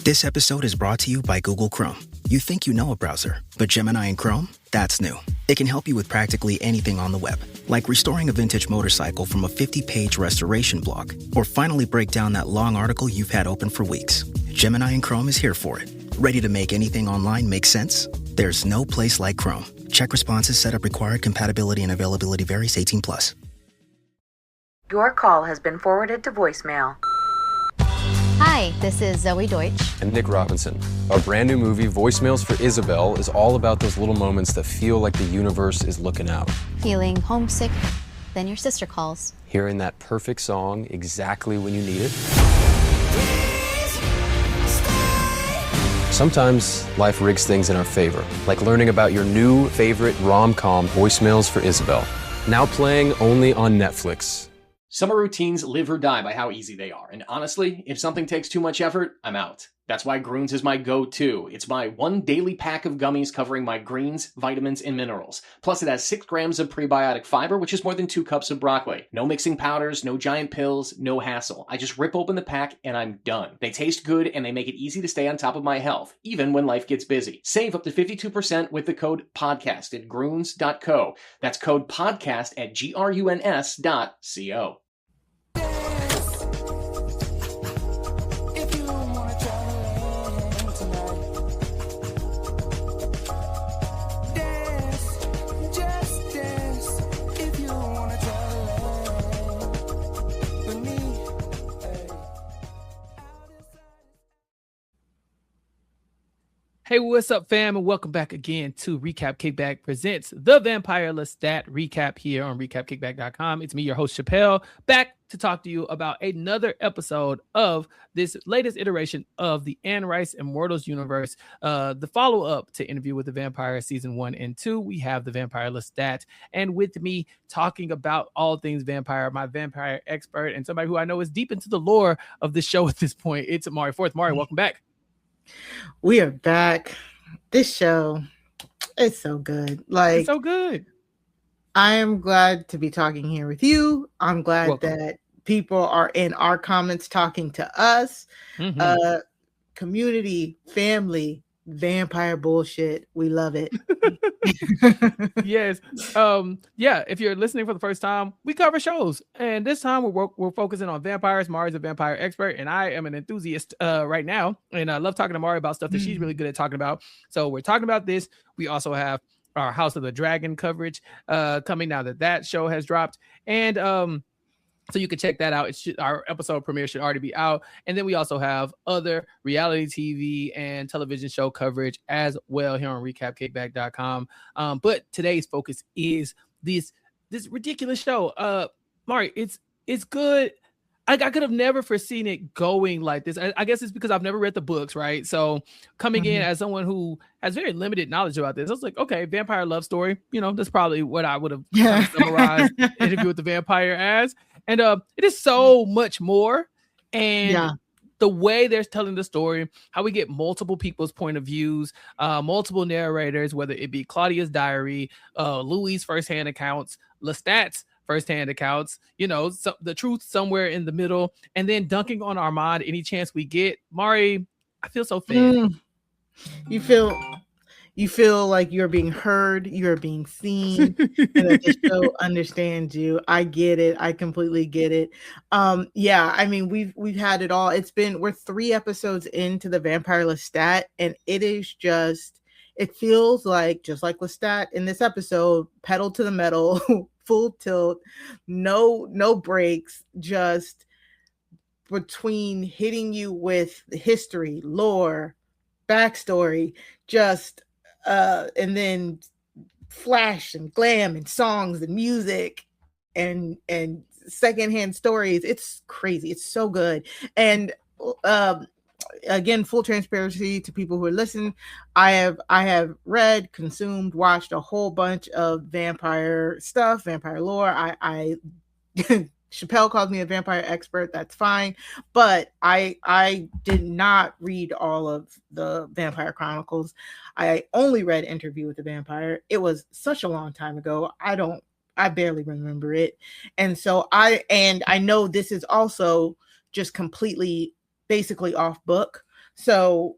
This episode is brought to you by Google Chrome. You think you know a browser, but Gemini and Chrome? That's new. It can help you with practically anything on the web, like restoring a vintage motorcycle from a 50-page restoration blog, or finally break down that long article you've had open for weeks. Gemini and Chrome is here for it. Ready to make anything online make sense? There's no place like Chrome. Check responses, setup required, compatibility and availability varies, 18+. Your call has been forwarded to voicemail. Hi, this is Zoe Deutsch. And Nick Robinson. Our brand new movie, Voicemails for Isabel, is all about those little moments that feel like the universe is looking out. Feeling homesick, then your sister calls. Hearing that perfect song exactly when you need it. Sometimes life rigs things in our favor, like learning about your new favorite rom-com, Voicemails for Isabel. Now playing only on Netflix. Summer routines live or die by how easy they are. And honestly, if something takes too much effort, I'm out. That's why Groons is my go-to. It's my one daily pack of gummies covering my greens, vitamins, and minerals. Plus, it has 6 grams of prebiotic fiber, which is more than 2 cups of broccoli. No mixing powders, no giant pills, no hassle. I just rip open the pack and I'm done. They taste good and they make it easy to stay on top of my health, even when life gets busy. Save up to 52% with the code PODCAST at Groons.co. That's code PODCAST at GRUNS.co. Hey, what's up, fam? And welcome back again to Recap Kickback presents the Vampire Lestat recap here on recapkickback.com. It's me, your host, Chappell, back to talk to you about another episode of this latest iteration of the Anne Rice Immortals Universe, the follow-up to Interview with the Vampire Season 1 and 2. We have the Vampire Lestat, and with me talking about all things vampire, my vampire expert, and somebody who I know is deep into the lore of the show at this point, it's Mari Forth. Mari, welcome back. We are back. This show, it's so good. It's so good. I am glad to be talking here with you. I'm glad that people are in our comments talking to us. Community, family, vampire bullshit. We love it. Yes. If you're listening for the first time, we cover shows, and this time we're focusing on vampires. Mari's a vampire expert, and I am an enthusiast right now, and I love talking to Mari about stuff that she's really good at talking about. So we're talking about this. We also have our House of the Dragon coverage coming now that show has dropped, and so you can check that out. Our episode premiere should already be out. And then we also have other reality TV and television show coverage as well here on recapkickback.com. But today's focus is this ridiculous show. Mari, it's good. I could have never foreseen it going like this. I guess it's because I've never read the books, right? So coming in as someone who has very limited knowledge about this, I was like, okay, vampire love story. That's probably what I would have summarized Interview with the Vampire as. And it is so much more. And the way they're telling the story, how we get multiple people's point of views, multiple narrators, whether it be Claudia's diary, Louis' firsthand accounts, Lestat's firsthand accounts, the truth somewhere in the middle, and then dunking on Armand any chance we get. Mari, I feel so fed. You feel like you're being heard, you're being seen, and that the show understands you. I get it. I completely get it. We've had it all. We're 3 episodes into the Vampire Lestat, and it feels like just like Lestat in this episode, pedal to the metal, full tilt, no breaks, just between hitting you with history, lore, backstory, and then flash and glam and songs and music and secondhand stories. It's crazy. It's so good. And again, full transparency to people who are listening, I have read, consumed, watched a whole bunch of vampire stuff, vampire lore. I Chappell calls me a vampire expert. That's fine. But I did not read all of the Vampire Chronicles. I only read Interview with the Vampire. It was such a long time ago. I barely remember it. And so I know this is also just completely basically off book. So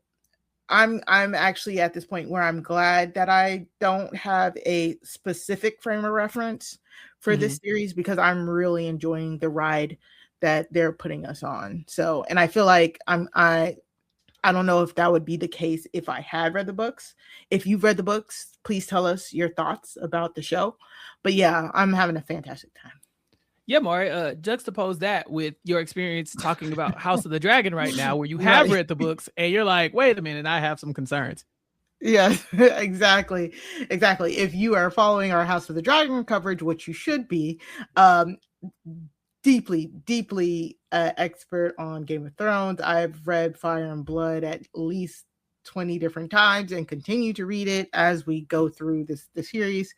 I'm actually at this point where I'm glad that I don't have a specific frame of reference for this series, because I'm really enjoying the ride that they're putting us on. So, and I feel like I don't know if that would be the case if I had read the books. If you've read the books, please tell us your thoughts about the show. But yeah, I'm having a fantastic time. Yeah, Mari, juxtapose that with your experience talking about House of the Dragon right now, where you have read the books and you're like, wait a minute, I have some concerns. Yeah, exactly. If you are following our House of the Dragon coverage, which you should be, deeply expert on Game of Thrones. I've read Fire and Blood at least 20 different times and continue to read it as we go through the series.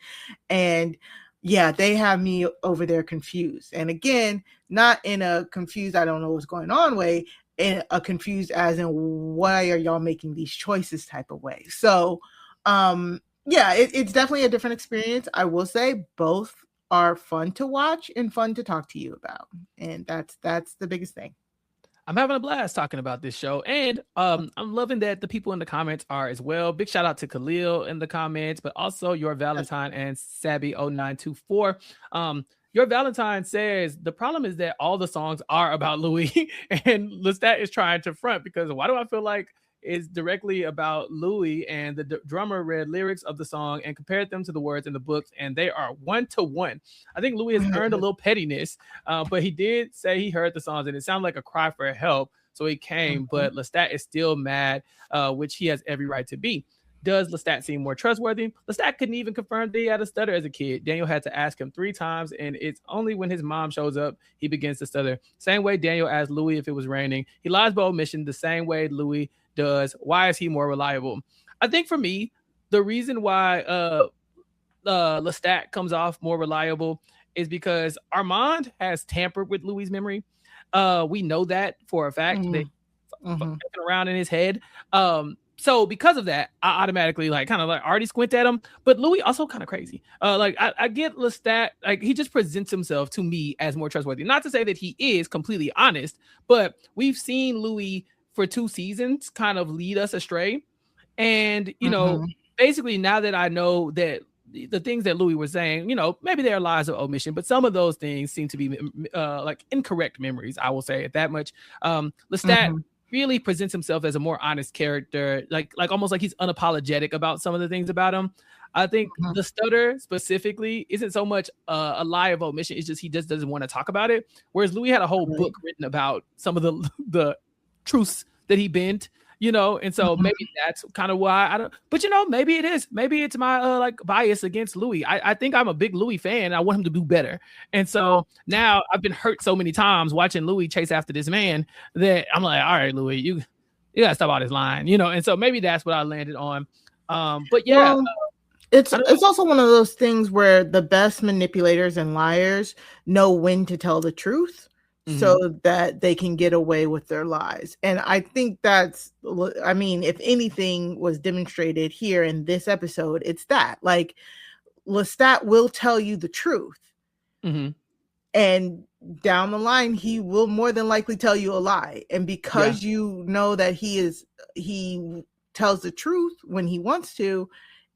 And yeah, they have me over there confused. And again, not in a confused, I don't know what's going on way, in a confused as in why are y'all making these choices type of way. So yeah, it's definitely a different experience. I will say both are fun to watch and fun to talk to you about. And that's the biggest thing. I'm having a blast talking about this show, and I'm loving that the people in the comments are as well. Big shout out to Khalil in the comments, but also Your Valentine and Sabby0924. Your Valentine says the problem is that all the songs are about Louis, and Lestat is trying to front, because why do I feel like it's directly about Louis, and the drummer read lyrics of the song and compared them to the words in the books, and they are 1-to-1. I think Louis has earned a little pettiness, but he did say he heard the songs and it sounded like a cry for help, so he came. But Lestat is still mad, which he has every right to be. Does Lestat seem more trustworthy? Lestat couldn't even confirm that he had a stutter as a kid. Daniel had to ask him 3 times, and it's only when his mom shows up he begins to stutter. Same way Daniel asked Louis if it was raining. He lies by omission the same way Louis does. Why is he more reliable? I think for me, the reason why Lestat comes off more reliable is because Armand has tampered with Louis' memory. We know that for a fact. They fucking around in his head. So because of that, I automatically kind of already squint at him. But Louis also kind of crazy. I get Lestat, he just presents himself to me as more trustworthy. Not to say that he is completely honest, but we've seen Louis for 2 seasons kind of lead us astray. And, basically now that I know that the things that Louis was saying, maybe they're lies of omission, but some of those things seem to be incorrect memories. I will say it that much. Lestat really presents himself as a more honest character, like almost like he's unapologetic about some of the things about him. I think the stutter specifically isn't so much a lie of omission. It's just he just doesn't want to talk about it. Whereas Louis had a whole book written about some of the truths that he bent, and so maybe that's kind of why I don't. But maybe it is. Maybe it's my bias against Louis. I think I'm a big Louis fan. I want him to do better, and so now I've been hurt so many times watching Louis chase after this man that I'm like, all right, Louis, you gotta stop out his line, and so maybe that's what I landed on. But yeah. Well, it's also one of those things where the best manipulators and liars know when to tell the truth, so that they can get away with their lies. And I think that's, if anything was demonstrated here in this episode, it's that. Lestat will tell you the truth. And down the line, he will more than likely tell you a lie. And because you know that he tells the truth when he wants to,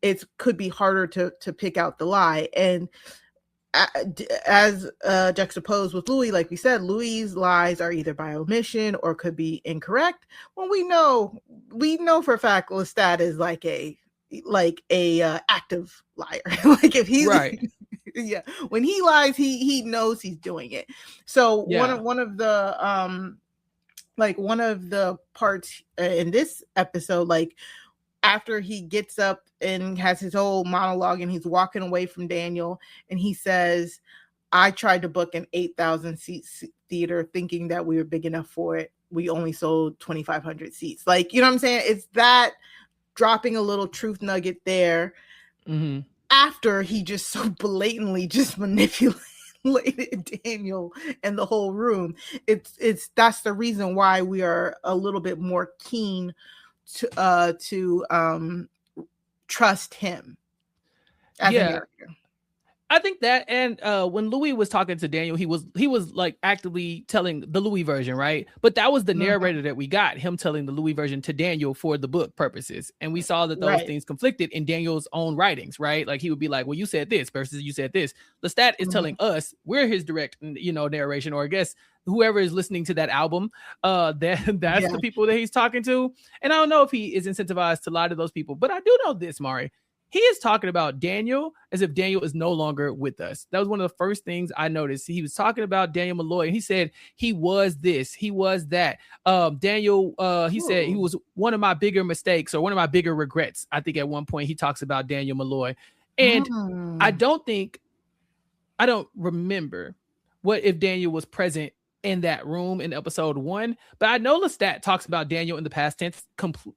it could be harder to pick out the lie. And as juxtaposed with Louis, like we said, Louis' lies are either by omission or could be incorrect. Well, we know for a fact Lestat is like a active liar. If he's right, when he lies, he knows he's doing it. So one of the parts in this episode, after he gets up and has his whole monologue and he's walking away from Daniel and he says, I tried to book an 8,000 seat theater thinking that we were big enough for it. We only sold 2,500 seats. You know what I'm saying? It's that dropping a little truth nugget there after he just so blatantly just manipulated Daniel and the whole room. That's the reason why we are a little bit more keen to trust him as a character. I think that, and when Louis was talking to Daniel, he was like actively telling the Louis version, right? But that was the narrator that we got, him telling the Louis version to Daniel for the book purposes, and we saw that those things conflicted in Daniel's own writings, right? Like he would be like, "Well, you said this versus you said this." Lestat is telling us, we're his direct, narration, or I guess whoever is listening to that album, that's the people that he's talking to. And I don't know if he is incentivized to lie to those people, but I do know this, Mari. He is talking about Daniel as if Daniel is no longer with us. That was one of the first things I noticed. He was talking about Daniel Malloy, and he said he was this, he was that. Daniel, he said he was one of my bigger mistakes or one of my bigger regrets. I think at one point he talks about Daniel Malloy. And I don't remember what if Daniel was present in that room in episode 1, but I know Lestat talks about Daniel in the past tense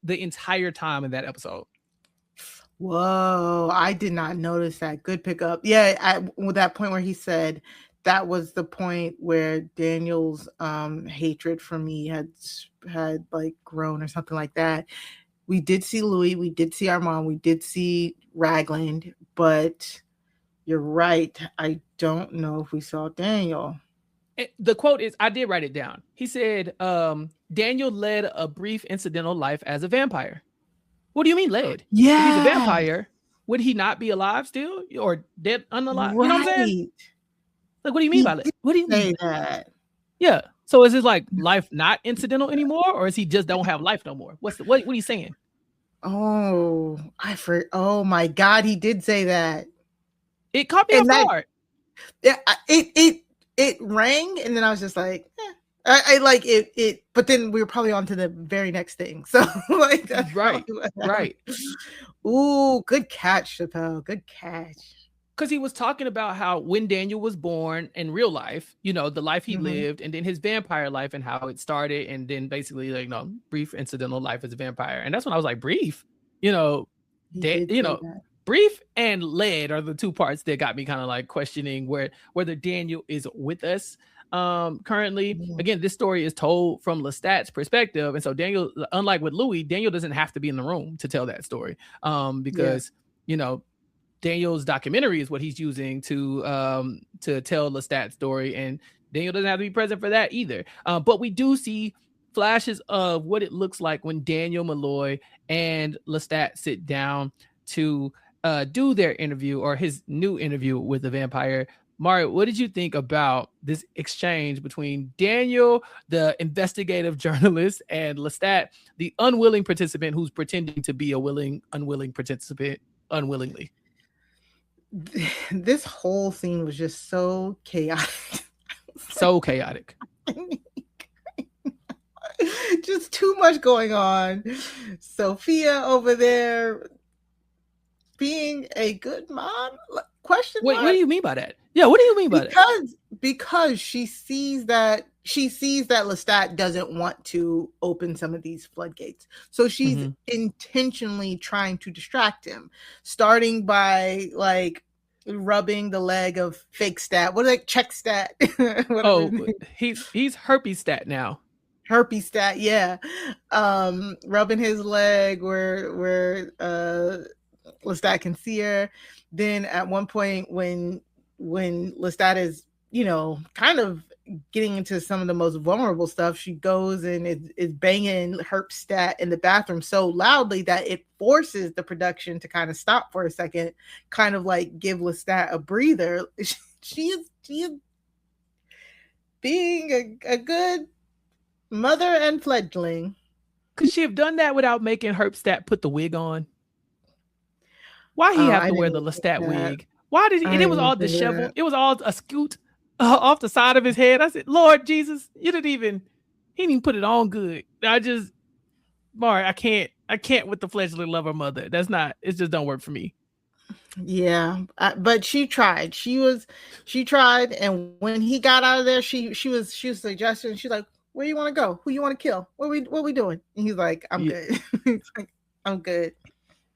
the entire time in that episode. Whoa, I did not notice that. Good pickup. Yeah, with that point where he said that was the point where Daniel's hatred for me had like grown or something like that. We did see Louis, we did see Armand, we did see Ragland, but you're right. I don't know if we saw Daniel. The quote is, I did write it down. He said, Daniel led a brief incidental life as a vampire. What do you mean led? Yeah. If he's a vampire, would he not be alive still or dead, unalive? Right. You know what I'm saying? Like, what do you mean by that? What do you mean? That? Yeah. So is his like life not incidental anymore, or is he just don't have life no more? What are you saying? Oh, oh my God, he did say that. It caught me off guard. Yeah, it rang, and then I was just like, I like it, but then we were probably on to the very next thing. So like that's right. Ooh, good catch, Chappell. Good catch. Because he was talking about how when Daniel was born in real life, the life he lived, and then his vampire life and how it started, and then basically like brief incidental life as a vampire. And that's when I was like, brief, brief and led are the two parts that got me kind of like questioning whether Daniel is with us currently. Again, this story is told from Lestat's perspective, and so Daniel, unlike with Louis, Daniel doesn't have to be in the room to tell that story, because Daniel's documentary is what he's using to tell Lestat's story, and Daniel doesn't have to be present for that either. But we do see flashes of what it looks like when Daniel Malloy and Lestat sit down to do their interview, or his new interview with the vampire. Mari, what did you think about this exchange between Daniel, the investigative journalist, and Lestat, the unwilling participant who's pretending to be a unwilling participant unwillingly? This whole scene was just so chaotic. So chaotic. Just too much going on. Sophia over there being a good mom? Question mark? Wait, what do you mean by that? Yeah, what do you mean by that? Because she sees that Lestat doesn't want to open some of these floodgates. So she's intentionally trying to distract him, starting by like rubbing the leg of fake stat. What is it? Check stat. He's herpes stat now. Herpes stat, yeah. Rubbing his leg where Lestat can see her. Then at one point when Lestat is, kind of getting into some of the most vulnerable stuff, she goes and is banging Herp Stat in the bathroom so loudly that it forces the production to kind of stop for a second, kind of like give Lestat a breather. She is being a good mother and fledgling. Could she have done that without making Herp Stat put the wig on? Why he have to wear the Lestat wig? Why did he? And it was all disheveled. It was all a scoot off the side of his head. I said, Lord Jesus, he didn't even put it on good. Mari, I can't with the fledgling lover mother. It just don't work for me. Yeah, but she tried. She tried, and when he got out of there, she was suggesting. She's like, "Where you want to go? Who you want to kill? What we doing?" And he's like, "I'm good." He's like, "I'm good."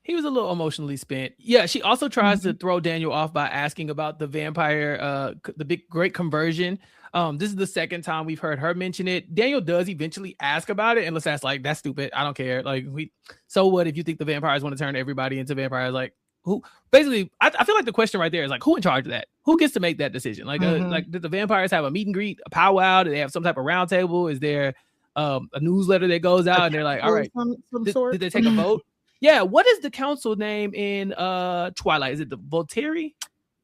He was a little emotionally spent. Yeah, she also tries to throw Daniel off by asking about the vampire, the big great conversion. This is the second time we've heard her mention it. Daniel does eventually ask about it, and Lestat's like, "That's stupid. I don't care. Like, so what if you think the vampires want to turn everybody into vampires? Like, who basically, I feel like the question right there is like, who in charge of that? Who gets to make that decision? Like, like, did the vampires have a meet and greet, a powwow? Do they have some type of round table? Is there a newsletter that goes out and they're like, all right, did they take a vote? Yeah. What is the council name in Twilight? Is it the Voltaire?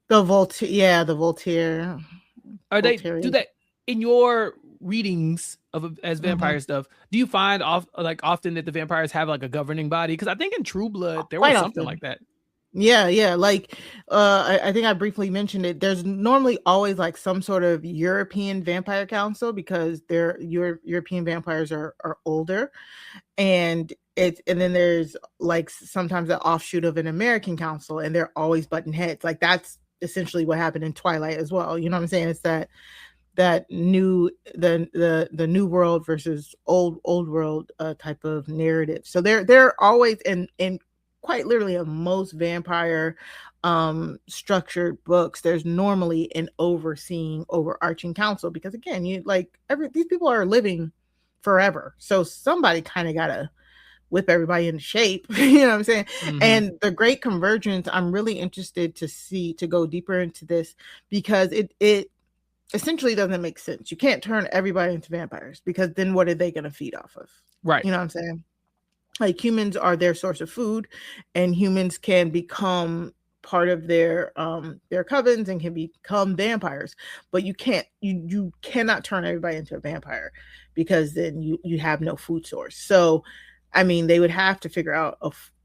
The Voltaire. Yeah, the Voltaire. Are they do that in your readings of as vampire stuff? Do you find often that the vampires have like a governing body? Because I think in True Blood there was something like that. Yeah. Like I think I briefly mentioned it. There's normally always like some sort of European vampire council because European vampires are older, and then there's like sometimes an offshoot of an American council, and they're always button heads. Like that's essentially what happened in Twilight as well. You know what I'm saying? It's that new the new world versus old world type of narrative. So they're always in quite literally in most vampire structured books, there's normally an overarching council, because again, these people are living forever, so somebody kind of gotta whip everybody into shape. You know what I'm saying? And the Great Convergence, I'm really interested to go deeper into this, because it essentially doesn't make sense. You can't turn everybody into vampires, because then what are they going to feed off of? Right. You know what I'm saying? Like, humans are their source of food, and humans can become part of their covens and can become vampires, but you cannot turn everybody into a vampire, because then you have no food source. So I mean, they would have to figure out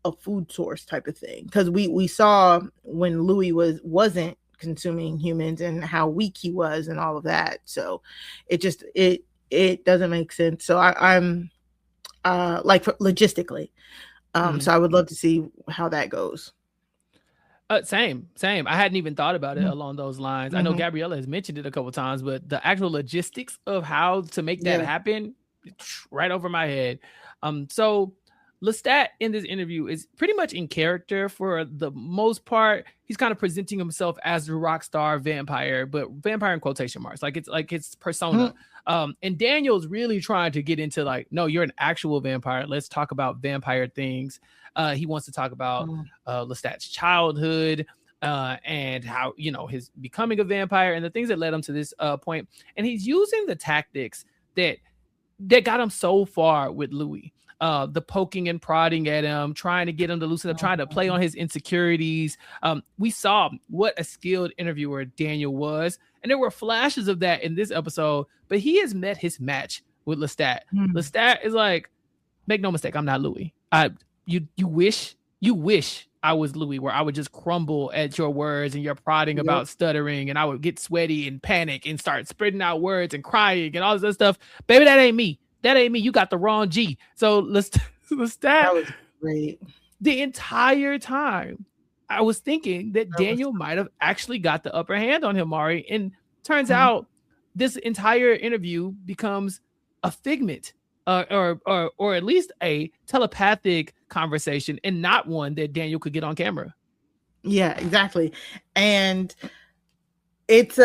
a food source type of thing, because we saw when Louis wasn't consuming humans and how weak he was and all of that. So it doesn't make sense. So I'm like logistically, so I would love to see how that goes. Same. I hadn't even thought about it along those lines. I know Gabriella has mentioned it a couple of times, but the actual logistics of how to make that happen, right over my head. So Lestat in this interview is pretty much in character for the most part. He's kind of presenting himself as the rock star vampire, but vampire in quotation marks, like it's like his persona. And Daniel's really trying to get into like, no, you're an actual vampire. Let's talk about vampire things. He wants to talk about Lestat's childhood and how, his becoming a vampire and the things that led him to this point. And he's using the tactics that got him so far with Louis. The poking and prodding at him, trying to get him to loosen up, trying to play on his insecurities. We saw what a skilled interviewer Daniel was, and there were flashes of that in this episode, but he has met his match with Lestat. Lestat is like, make no mistake, I'm not Louis. You wish I was Louis, where I would just crumble at your words and your prodding about stuttering, and I would get sweaty and panic and start spreading out words and crying and all this other stuff. Baby, that ain't me. You got the wrong G. So Lestat, that was great. The entire time I was thinking that Daniel might have actually got the upper hand on him, Mari. And turns out this entire interview becomes a figment or at least a telepathic conversation, and not one that Daniel could get on camera. Yeah, exactly. And it's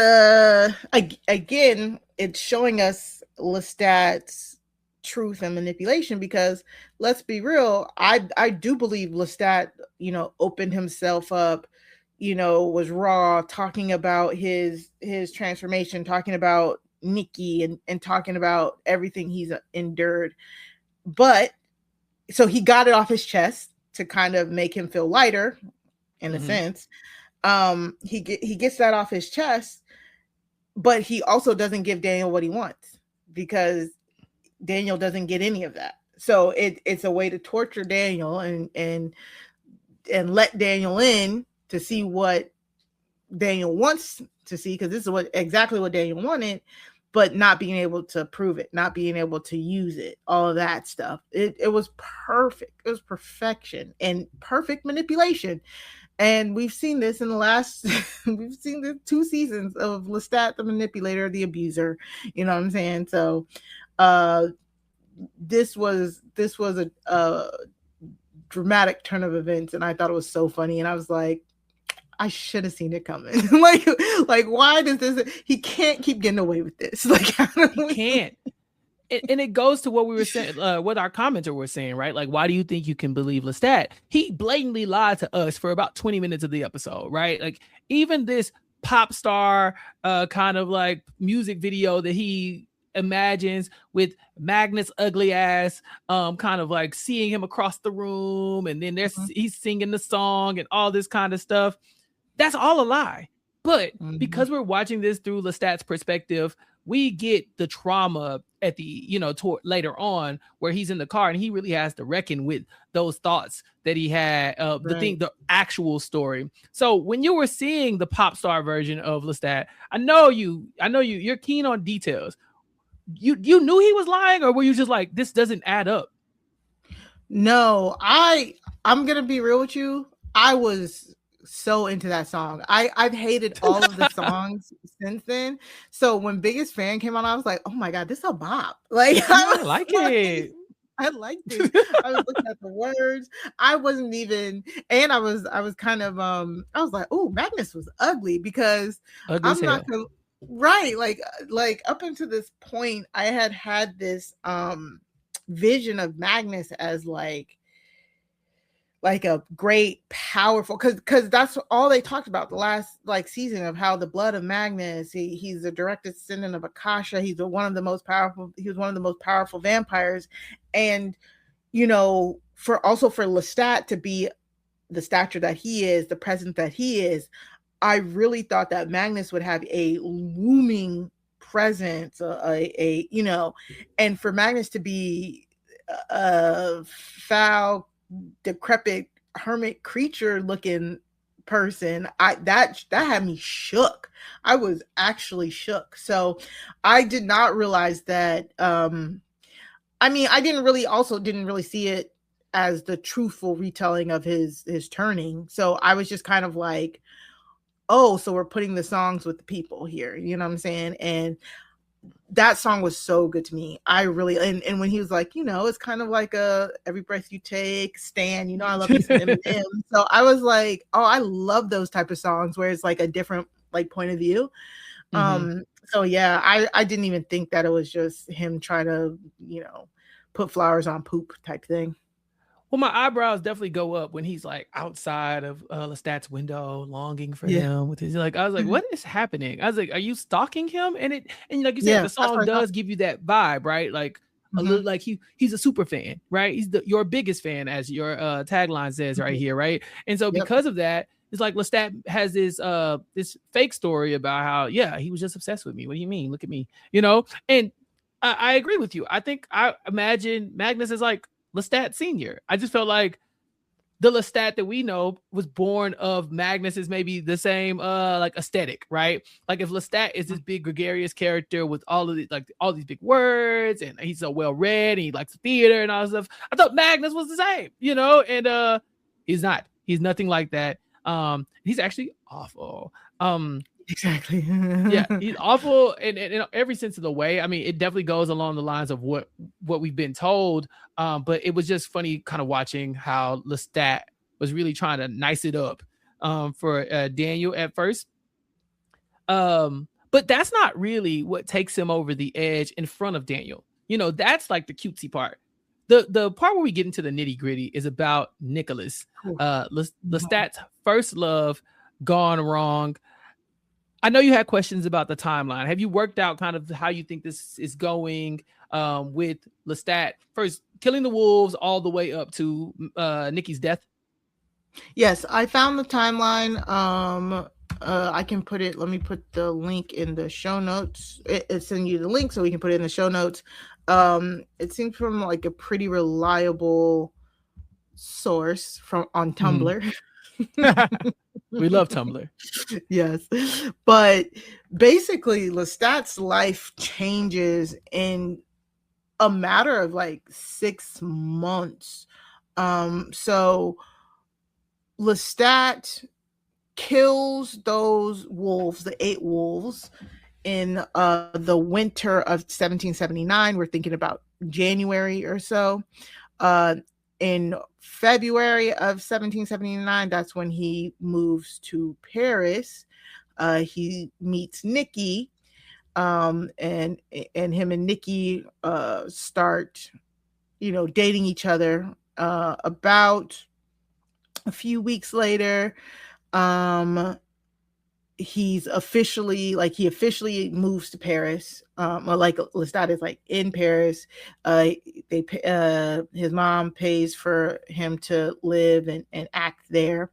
again, it's showing us Lestat's truth and manipulation, because let's be real, I do believe Lestat, opened himself up, was raw, talking about his transformation, talking about Nikki and talking about everything he's endured. But so he got it off his chest to kind of make him feel lighter in a sense. He gets that off his chest, but he also doesn't give Daniel what he wants, because Daniel doesn't get any of that. So it's a way to torture Daniel and let Daniel in to see what Daniel wants to see, because this is exactly what Daniel wanted, but not being able to prove it, not being able to use it, all of that stuff. It was perfect. It was perfection and perfect manipulation. And we've seen this in we've seen the 2 seasons of Lestat, the manipulator, the abuser. You know what I'm saying? So this was a dramatic turn of events, and I thought it was so funny. And I was like, I should have seen it coming. like why does this? He can't keep getting away with this. Like, he can't. and it goes to what we were saying, what our commenter was saying, right? Like, why do you think you can believe Lestat? He blatantly lied to us for about 20 minutes of the episode, right? Like, even this pop star kind of like music video that he imagines with Magnus' ugly ass, kind of like seeing him across the room, and then he's singing the song and all this kind of stuff. That's all a lie. But because we're watching this through Lestat's perspective, we get the trauma at the, later on where he's in the car and he really has to reckon with those thoughts that he had, the actual story. So when you were seeing the pop star version of Lestat, I know you're keen on details. You knew he was lying, or were you just like, this doesn't add up? No, I'm gonna be real with you. I was so into that song. I've hated all of the songs since then. So when Biggest Fan came on, I was like, oh my god, this is a bop. Like, I like it. I liked it. I was looking at the words. I wasn't even, and I was kind of I was like, oh, Magnus was ugly, because I'm not gonna, right, like up until this point, I had this vision of Magnus as like a great, powerful, because that's all they talked about the last season, of how the blood of Magnus, he's the direct descendant of Akasha. He was one of the most powerful vampires. And for Lestat to be the stature that he is, the presence that he is, I really thought that Magnus would have a looming presence, and for Magnus to be a foul, decrepit hermit creature looking person, that had me shook. I was actually shook. So I did not realize that. I didn't really see it as the truthful retelling of his turning. So I was just kind of like, oh, so we're putting the songs with the people here, you know what I'm saying? And that song was so good to me. I really, and when he was like, it's kind of like Every Breath You Take, Stan, I love you some Eminem. So I was like, oh, I love those type of songs where it's like a different point of view. So yeah, I didn't even think that it was just him trying to, put flowers on poop type thing. Well, my eyebrows definitely go up when he's like outside of Lestat's window, longing for him. With his I was like, what is happening? I was like, are you stalking him? And like you said, the song does give you that vibe, right? Like a little, like he's a super fan, right? He's your biggest fan, as your tagline says right here, right? And so because of that, it's like Lestat has this fake story about how he was just obsessed with me. What do you mean? Look at me, And I agree with you. I imagine Magnus is like Lestat Senior. I just felt like the Lestat that we know was born of Magnus is maybe the same aesthetic, right? Like if Lestat is this big gregarious character with all these big words, and he's so well read, and he likes the theater and all that stuff, I thought Magnus was the same, and he's not. He's nothing like that. He's actually awful. Exactly. Yeah, he's awful in every sense of the way. I mean, it definitely goes along the lines of what we've been told. But it was just funny kind of watching how Lestat was really trying to nice it up for Daniel at first. But that's not really what takes him over the edge in front of Daniel. That's like the cutesy part. The part where we get into the nitty gritty is about Nicholas, Lestat's first love gone wrong. I know you had questions about the timeline. Have you worked out kind of how you think this is going with Lestat first killing the wolves all the way up to Nikki's death? Yes, I found the timeline. I can put it. Let me put the link in the show notes. It's send you the link so we can put it in the show notes. It seems from like a pretty reliable source on Tumblr. We love Tumblr. Yes. But basically Lestat's life changes in a matter of like 6 months. So Lestat kills those wolves, the 8 wolves, in the winter of 1779. We're thinking about January or so. In February of 1779, that's when he moves to Paris. He meets Nikki. and him and Nikki start, dating each other. About a few weeks later, he officially moves to Paris. Or like Lestat is like in Paris. His mom pays for him to live and act there.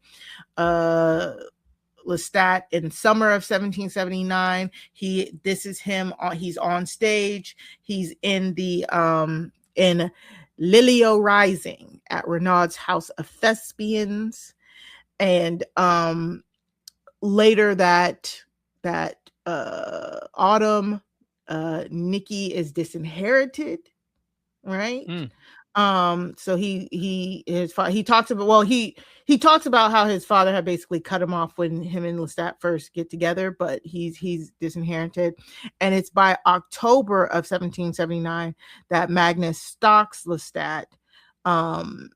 Lestat in summer of 1779, he's on stage. He's in the in Lilio Rising at Renaud's House of Thespians. And later that autumn, Nikki is disinherited, right? So he talks about how his father had basically cut him off when him and Lestat first get together, but he's disinherited. And it's by October of 1779 that Magnus stalks Lestat, and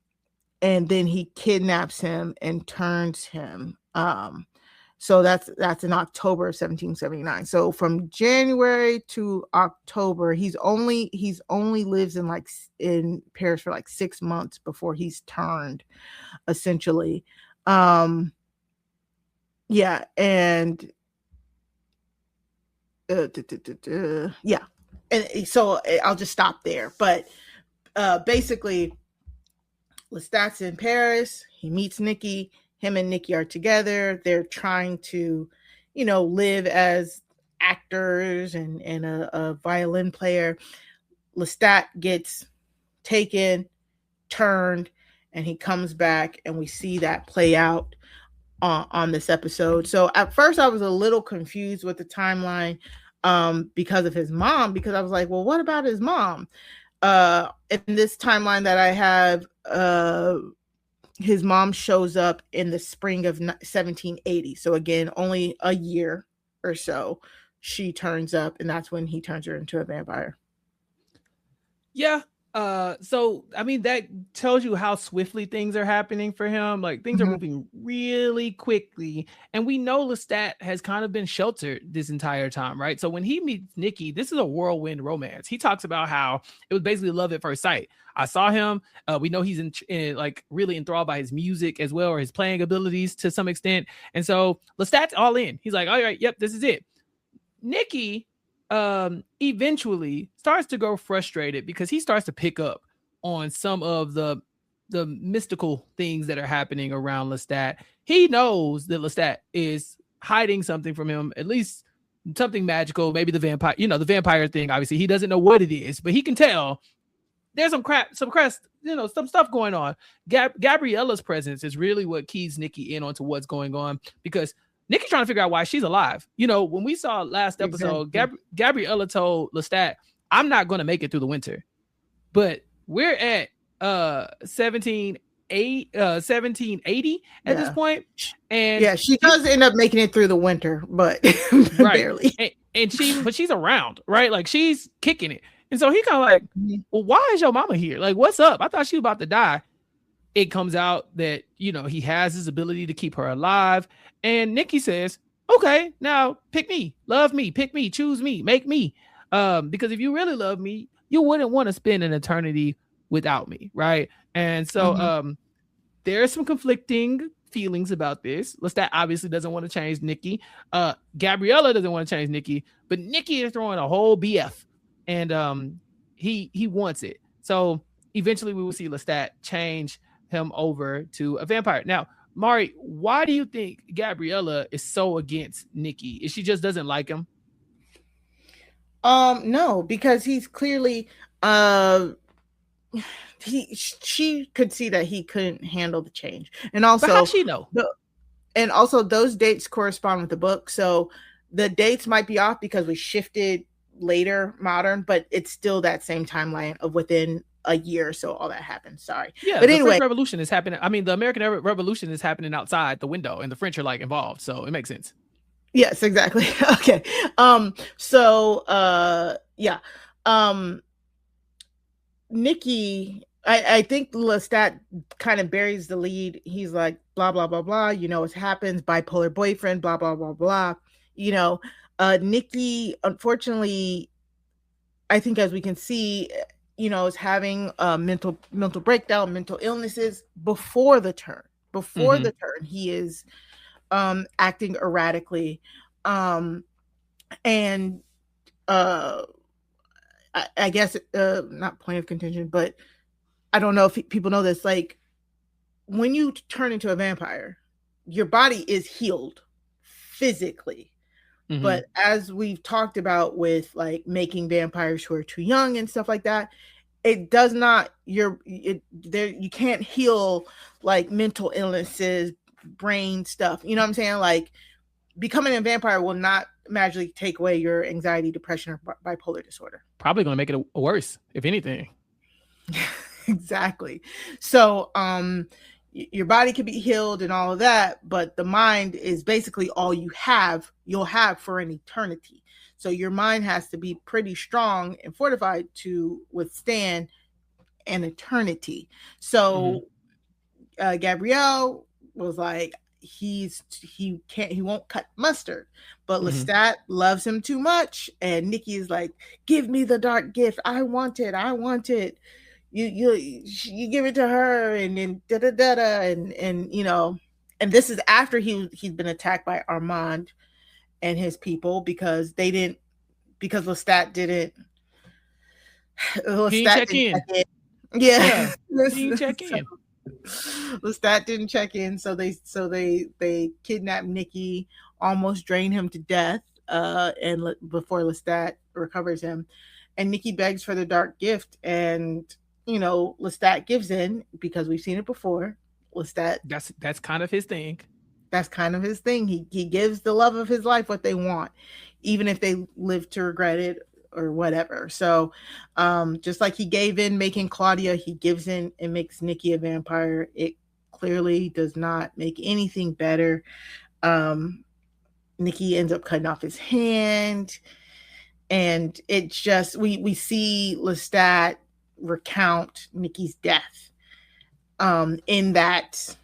then he kidnaps him and turns him. So that's in October of 1779. So from January to October, he's only lives in Paris for like 6 months before he's turned, essentially. And so I'll just stop there. But basically, Lestat's in Paris. He meets Nikki. Him and Nikki are together. They're trying to, live as actors and a violin player. Lestat gets taken, turned, and he comes back, and we see that play out on this episode. So at first I was a little confused with the timeline because of his mom, because I was like, well, what about his mom? In this timeline that I have, his mom shows up in the spring of 1780. So again, only a year or so she turns up, and that's when he turns her into a vampire. Yeah. So I mean, that tells you how swiftly things are happening for him. Like things are moving really quickly, and we know Lestat has kind of been sheltered this entire time, right? So when he meets Nikki, this is a whirlwind romance. He talks about how it was basically love at first sight. I saw him. We know he's in like really enthralled by his music as well, or his playing abilities to some extent. And so Lestat's all in. He's like, all right, yep, this is it. Nikki eventually starts to grow frustrated because he starts to pick up on some of the mystical things that are happening around Lestat. He knows that Lestat is hiding something from him, at least something magical, maybe the vampire thing. Obviously, he doesn't know what it is, but he can tell there's some stuff going on. Gabriella's presence is really what keys Nikki in onto what's going on, because Nikki's trying to figure out why she's alive. When we saw last episode, Gabriella told Lestat, I'm not going to make it through the winter. But we're at 1780 at this point. And she does end up making it through the winter, but barely. And she's around, right? Like she's kicking it. And so he kind of like, well, why is your mama here? Like, what's up? I thought she was about to die. It comes out that, he has his ability to keep her alive. And Nikki says, okay, now pick me, love me, pick me, choose me, make me. Because if you really love me, you wouldn't want to spend an eternity without me, right? And so there's some conflicting feelings about this. Lestat obviously doesn't want to change Nikki. Gabriella doesn't want to change Nikki, but Nikki is throwing a whole BF. And he wants it. So eventually we will see Lestat change him over to a vampire. Now, Mari, why do you think Gabriella is so against Nikki? Is she just doesn't like him? No, because he's clearly she could see that he couldn't handle the change. And also, but how'd she know? And also those dates correspond with the book. So the dates might be off because we shifted later modern, but it's still that same timeline of within a year or so all that happened. Sorry. Yeah, but anyway, the French Revolution is happening. I mean, the American Revolution is happening outside the window, and the French are like involved, so it makes sense. Yes, exactly. Okay. Nikki, I think Lestat kind of buries the lead. He's like, blah blah blah blah, it happens, bipolar boyfriend, blah blah blah blah, Nikki, unfortunately, I think as we can see, is having a mental breakdown, mental illnesses before the turn. Before the turn, he is acting erratically. And I guess not point of contention, but I don't know if people know this. Like, when you turn into a vampire, your body is healed physically. But as we've talked about with like making vampires who are too young and stuff like that, it does not, you can't heal like mental illnesses, brain stuff. You know what I'm saying? Like, becoming a vampire will not magically take away your anxiety, depression, or bipolar disorder. Probably going to make it worse, if anything. Exactly. So, your body can be healed and all of that, but the mind is basically all you'll have for an eternity. So your mind has to be pretty strong and fortified to withstand an eternity. So Gabrielle was like, he won't cut mustard, but Lestat loves him too much, and Nikki is like, give me the dark gift, I want it. You give it to her, and then and and this is after he's been attacked by Armand and his people because Lestat didn't check in. Yeah. He didn't check in. Lestat didn't check in, so they kidnapped Nikki, almost drain him to death, and before Lestat recovers him, and Nikki begs for the dark gift, and Lestat gives in because we've seen it before. Lestat, that's kind of his thing. That's kind of his thing. He gives the love of his life what they want, even if they live to regret it or whatever. So, just like he gave in making Claudia, he gives in and makes Nikki a vampire. It clearly does not make anything better. Nikki ends up cutting off his hand, and it's just we see Lestat recount Nikki's death in that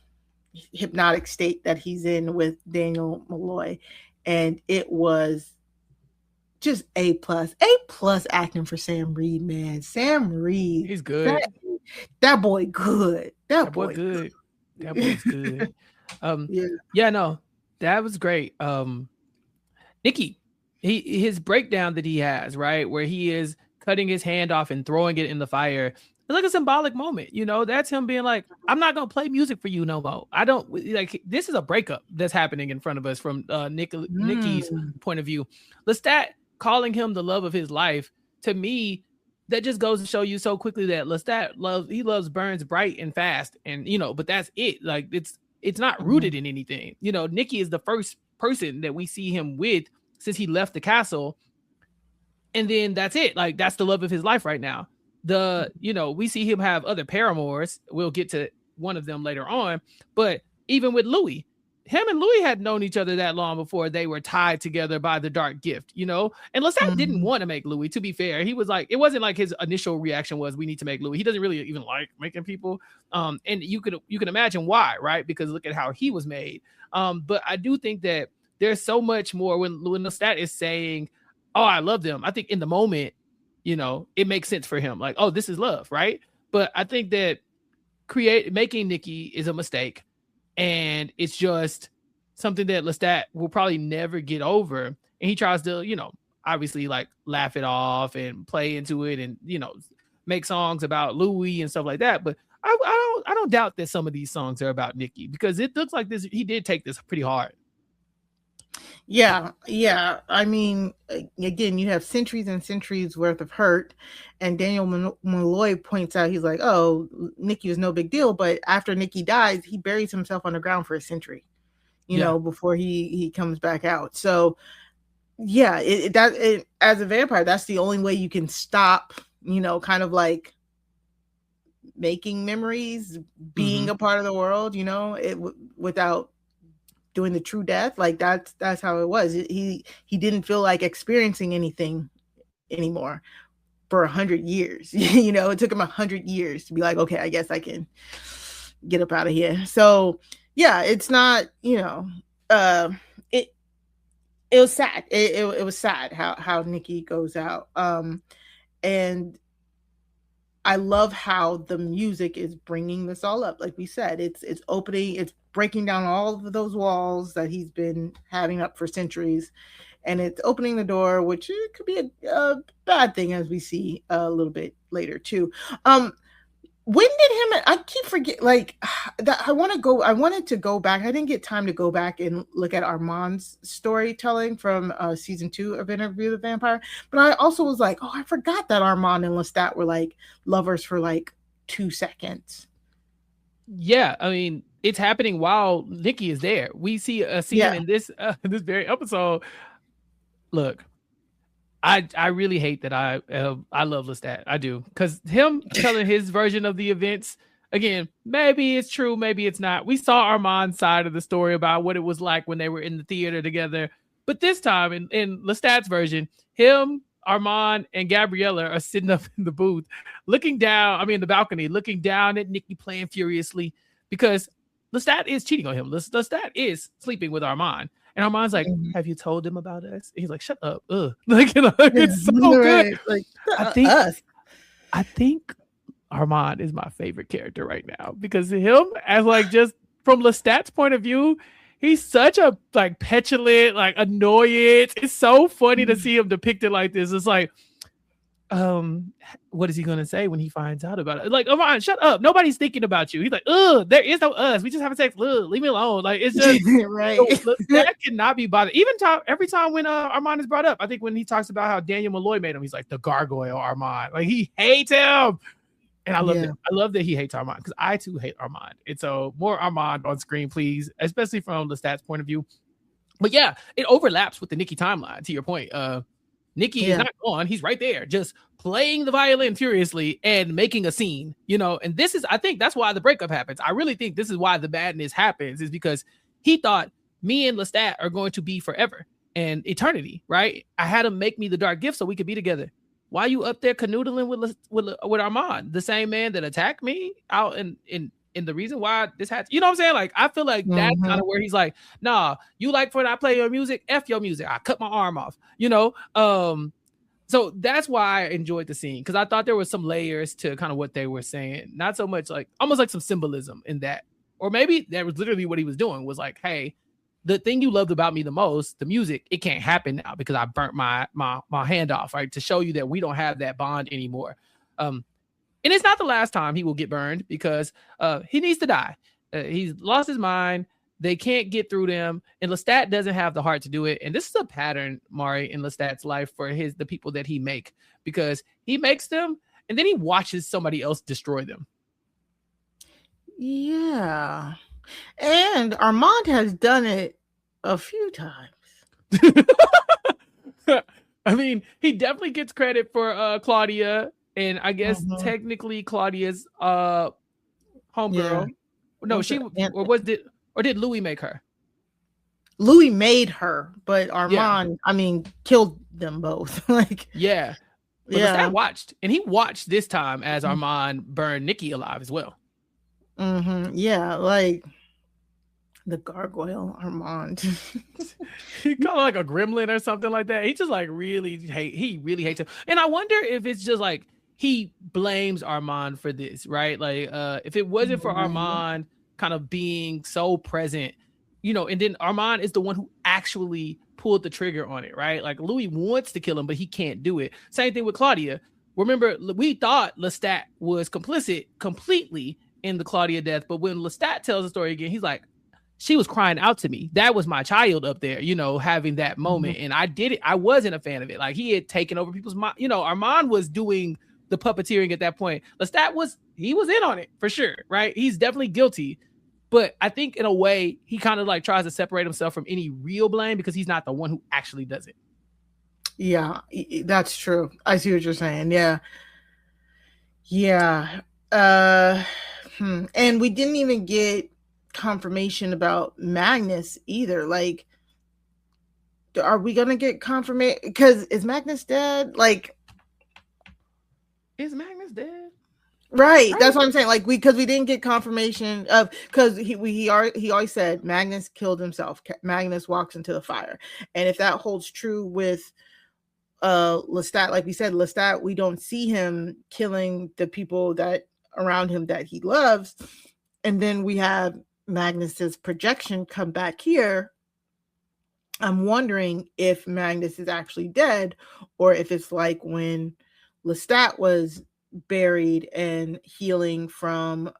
hypnotic state that he's in with Daniel Malloy, and it was just A+ acting for Sam Reed, man. Sam Reed, he's good. That boy good. That boy good. That boy's good. No, that was great. Nikki, his breakdown that he has, right, where he is cutting his hand off and throwing it in the fire. It's like a symbolic moment, that's him being like, I'm not going to play music for you no more. I don't like, this is a breakup that's happening in front of us from Nikki's point of view. Lestat calling him the love of his life, to me, that just goes to show you so quickly that Lestat loves Burns bright and fast, and but that's it. Like, it's not rooted in anything. Nikki is the first person that we see him with since he left the castle, and then that's it. Like, that's the love of his life right now. We see him have other paramours. We'll get to one of them later on, but even with Louis, him and Louis had known each other that long before they were tied together by the dark gift, and Lestat didn't want to make Louis, to be fair. He was like, it wasn't like his initial reaction was, we need to make Louis. He doesn't really even like making people. And you can imagine why, right? Because look at how he was made. But I do think that there's so much more when Lestat is saying, oh, I love them. I think in the moment, it makes sense for him. Like, oh, this is love, right? But I think that making Nikki is a mistake. And it's just something that Lestat will probably never get over. And he tries to, obviously like laugh it off and play into it and, make songs about Louis and stuff like that. But I don't doubt that some of these songs are about Nikki, because it looks like he did take this pretty hard. Yeah. I mean, again, you have centuries and centuries worth of hurt, and Daniel Malloy points out, he's like, oh, Nikki was no big deal, but after Nikki dies, he buries himself on the ground for a century, before he comes back out. So yeah, as a vampire, that's the only way you can stop, kind of like making memories, being a part of the world, without doing the true death. Like, that's how it was. He didn't feel like experiencing anything anymore for 100 years. It took him 100 years to be like, okay, I guess I can get up out of here. So yeah, it's not, it was sad. It was sad how Nikki goes out. And I love how the music is bringing this all up. Like we said, it's opening, it's breaking down all of those walls that he's been having up for centuries, and it's opening the door, which it could be a bad thing, as we see a little bit later too. When did him? I keep forget like that. I wanted to go back. I didn't get time to go back and look at Armand's storytelling from season 2 of Interview with the Vampire. But I also was like, oh, I forgot that Armand and Lestat were like lovers for like 2 seconds. Yeah, I mean, it's happening while Nikki is there. We see a scene in this very episode. Look, I really hate that I love Lestat. I do, because him telling his version of the events, again, maybe it's true, maybe it's not. We saw Armand's side of the story about what it was like when they were in the theater together, but this time in Lestat's version, him, Armand, and Gabriella are sitting up in the booth, looking down. I mean, the balcony, looking down at Nikki playing furiously because Lestat is cheating on him. Lestat is sleeping with Armand. And Armand's like, have you told him about us? And he's like, shut up. Like, you know, it's so good. Like, I think Armand is my favorite character right now, because him, as like, just from Lestat's point of view, he's such a like petulant, like annoyance. It's so funny to see him depicted like this. It's like, what is he gonna say when he finds out about it? Like, Armand, shut up. Nobody's thinking about you. He's like, there is no us. We just having sex. Leave me alone. Like, it's just right. That cannot be bothered. Even every time when Armand is brought up, I think when he talks about how Daniel Malloy made him, he's like the gargoyle Armand. Like, he hates him. And I love it. I love that he hates Armand, because I too hate Armand. And so more Armand on screen, please, especially from Lestat's point of view. But yeah, it overlaps with the Nikki timeline, to your point. Nikki is not gone. He's right there, just playing the violin furiously and making a scene, you know. And this is, I think that's why the breakup happens. I really think this is why the badness happens, is because he thought me and Lestat are going to be forever and eternity, right? I had him make me the dark gift so we could be together. Why you up there canoodling with Armand, the same man that attacked me out in the reason why this had, you know what I'm saying? Like, I feel like that's kind of where he's like, nah, you like when I play your music, F your music. I cut my arm off, you know? So that's why I enjoyed the scene, because I thought there was some layers to kind of what they were saying. Not so much like, almost like some symbolism in that. Or maybe that was literally what he was doing, was like, hey, the thing you loved about me the most, the music, it can't happen now because I burnt my hand off, right? To show you that we don't have that bond anymore. And it's not the last time he will get burned, because he needs to die. He's lost his mind. They can't get through them. And Lestat doesn't have the heart to do it. And this is a pattern, Mari, in Lestat's life for the people that he make, because he makes them and then he watches somebody else destroy them. Yeah. And Armand has done it a few times. I mean, he definitely gets credit for Claudia. And I guess technically Claudia's homegirl. Yeah. No, or did Louis make her? Louis made her, but Armand, I mean, killed them both. Like, yeah. But Lestat watched, and he watched this time as Armand burned Nikki alive as well. Yeah, like the gargoyle Armand. He called like a gremlin or something like that. He just like really hates him. And I wonder if it's just like he blames Armand for this, right? Like, if it wasn't for Armand kind of being so present, you know, and then Armand is the one who actually pulled the trigger on it, right? Like, Louis wants to kill him, but he can't do it. Same thing with Claudia. Remember, we thought Lestat was complicit completely in the Claudia death, but when Lestat tells the story again, he's like, she was crying out to me. That was my child up there, you know, having that moment. And I did it. I wasn't a fan of it. Like, he had taken over people's mind. You know, Armand was doing the puppeteering at that point. Lestat was in on it for sure, right? He's definitely guilty. But I think in a way, he kind of like tries to separate himself from any real blame because he's not the one who actually does it. Yeah, that's true. I see what you're saying. Yeah. Yeah. And we didn't even get confirmation about Magnus either. Like, are we going to get confirmation? Because is Magnus dead? Like, is Magnus dead? Right. That's what I'm saying. Like because we didn't get confirmation of because he always said Magnus killed himself. Magnus walks into the fire. And if that holds true with Lestat, like we said, Lestat, we don't see him killing the people that around him that he loves. And then we have Magnus's projection come back here. I'm wondering if Magnus is actually dead or if it's like when Lestat was buried and healing from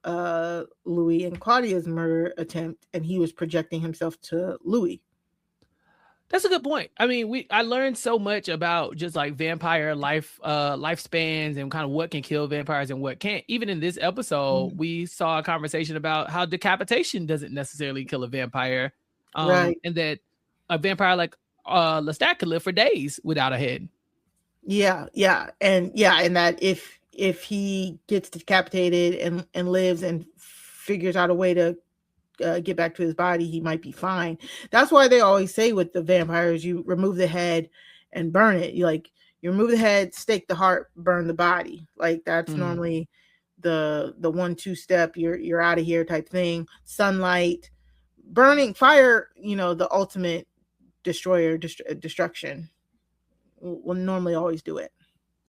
Louis and Claudia's murder attempt, and he was projecting himself to Louis. That's a good point. I mean, I learned so much about just like vampire lifespans and kind of what can kill vampires and what can't. Even in this episode, we saw a conversation about how decapitation doesn't necessarily kill a vampire, right? And that a vampire like Lestat could live for days without a head. Yeah, and that if he gets decapitated and lives and figures out a way to get back to his body, he might be fine. That's why they always say with the vampires, you remove the head and burn it. You remove the head, stake the heart, burn the body. Like that's normally the 1-2 step. You're out of here type thing. Sunlight, burning, fire. The ultimate destroyer, destruction. Will normally always do it.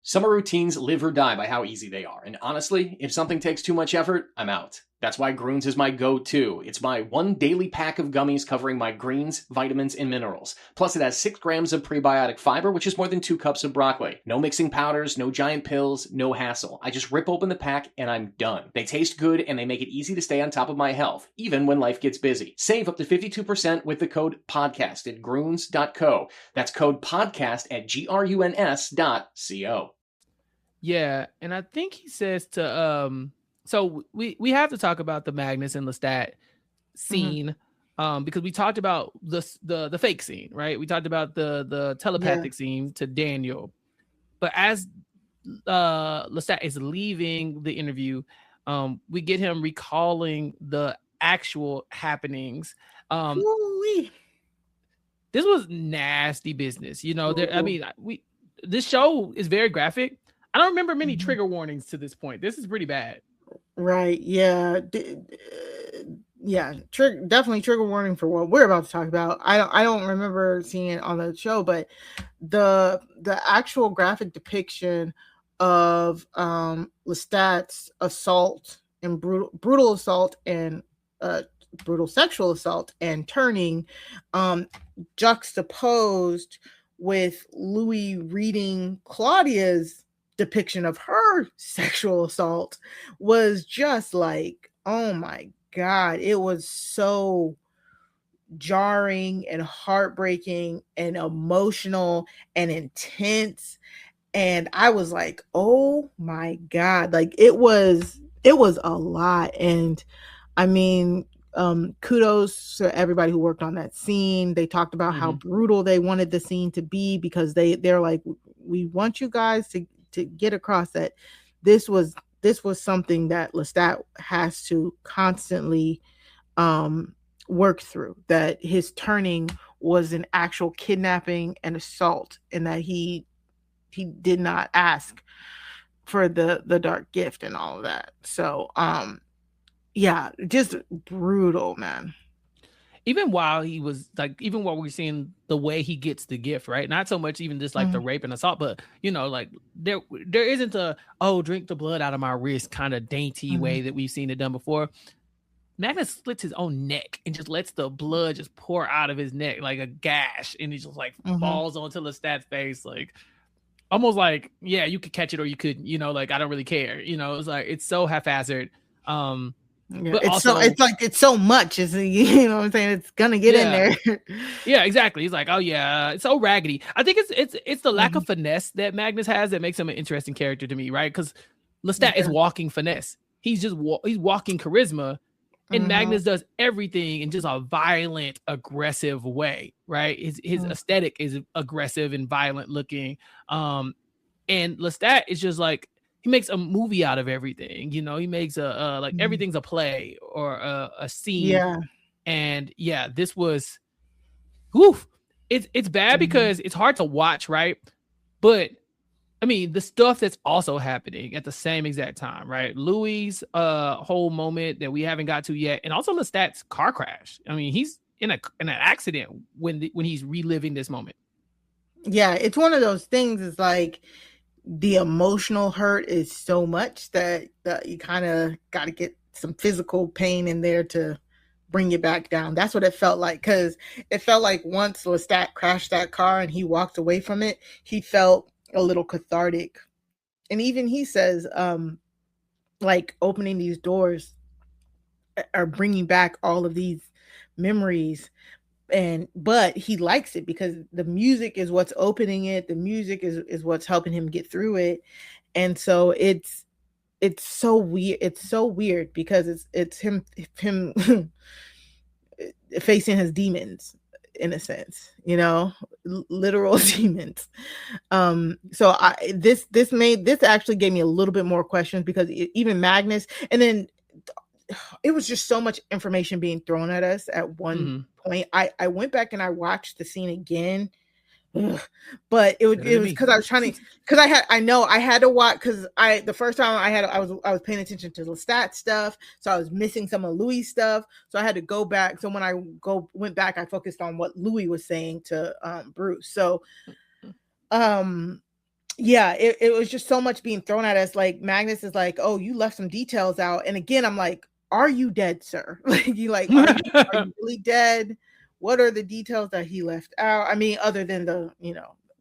Summer routines live or die by how easy they are. And honestly, if something takes too much effort, I'm out. That's why Groons is my go-to. It's my one daily pack of gummies covering my greens, vitamins, and minerals. Plus it has 6 grams of prebiotic fiber, which is more than 2 cups of broccoli. No mixing powders, no giant pills, no hassle. I just rip open the pack and I'm done. They taste good and they make it easy to stay on top of my health, even when life gets busy. Save up to 52% with the code PODCAST at Groons.co. That's code PODCAST at GRUNS.co. Yeah, and I think he says to so we have to talk about the Magnus and Lestat scene, because we talked about the fake scene, right? We talked about the telepathic scene to Daniel, but as Lestat is leaving the interview, we get him recalling the actual happenings. This was nasty business, I mean, this show is very graphic. I don't remember many trigger warnings to this point. This is pretty bad. Right. Yeah. Definitely trigger warning for what we're about to talk about. I don't remember seeing it on the show, but the actual graphic depiction of Lestat's assault and brutal assault and brutal sexual assault and turning juxtaposed with Louis reading Claudia's depiction of her sexual assault was just like, oh my God, it was so jarring and heartbreaking and emotional and intense. And I was like, oh my God, like it was a lot. And I mean, kudos to everybody who worked on that scene. They talked about how brutal they wanted the scene to be, because they're like, we want you guys to get across that this was something that Lestat has to constantly work through, that his turning was an actual kidnapping and assault, and that he did not ask for the dark gift and all of that. So just brutal, man. Even while we're seeing the way he gets the gift, right? Not so much even just like the rape and assault, but like there isn't a drink the blood out of my wrist kind of dainty way that we've seen it done before. Magnus slits his own neck and just lets the blood just pour out of his neck like a gash, and he just like falls onto Lestat's face, like almost like, yeah, you could catch it or you couldn't, like I don't really care. It's like it's so haphazard. Yeah, but it's so much, is what I'm saying, it's gonna get in there. Yeah, exactly. He's like, oh yeah, it's so raggedy. I think it's the lack of finesse that Magnus has that makes him an interesting character to me, right? Because Lestat is walking finesse. He's just he's walking charisma, and Magnus does everything in just a violent, aggressive way, right? His aesthetic is aggressive and violent looking, and Lestat is just like, he makes a movie out of everything, he makes a everything's a play or a scene. Yeah. And yeah, this was, woof. It's bad because it's hard to watch, right? But I mean, the stuff that's also happening at the same exact time, right? Louis' whole moment that we haven't got to yet, and also Lestat's car crash. I mean, he's in an accident when he's reliving this moment. Yeah, it's one of those things. It's like the emotional hurt is so much that you kind of got to get some physical pain in there to bring you back down. That's what it felt like, because it felt like once Lestat crashed that car and he walked away from it, he felt a little cathartic. And even he says, like, opening these doors are bringing back all of these memories, but he likes it because the music is what's opening it. The music is what's helping him get through it. And so it's so weird. It's so weird because it's him facing his demons, in a sense, literal demons. So this actually gave me a little bit more questions, because even Magnus, and then it was just so much information being thrown at us at one point. I went back and I watched the scene again. But it was because I was trying to, because I had to watch, because the first time I was paying attention to the Lestat stuff, so I was missing some of Louis' stuff, so I had to go back. So when I went back, I focused on what Louis was saying to Bruce. So yeah, it was just so much being thrown at us. Like, Magnus is like, "Oh, you left some details out," and again, I'm like, "Are you dead, sir? Are you really dead? What are the details that he left out? I mean, other than the,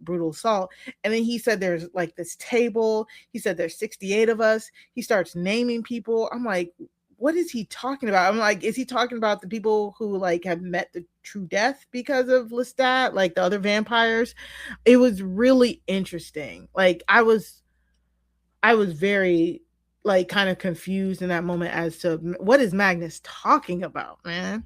brutal assault." And then he said there's like this table. He said there's 68 of us. He starts naming people. I'm like, what is he talking about? I'm like, is he talking about the people who like have met the true death because of Lestat, like the other vampires? It was really interesting. Like, I was very like kind of confused in that moment as to what is Magnus talking about, man.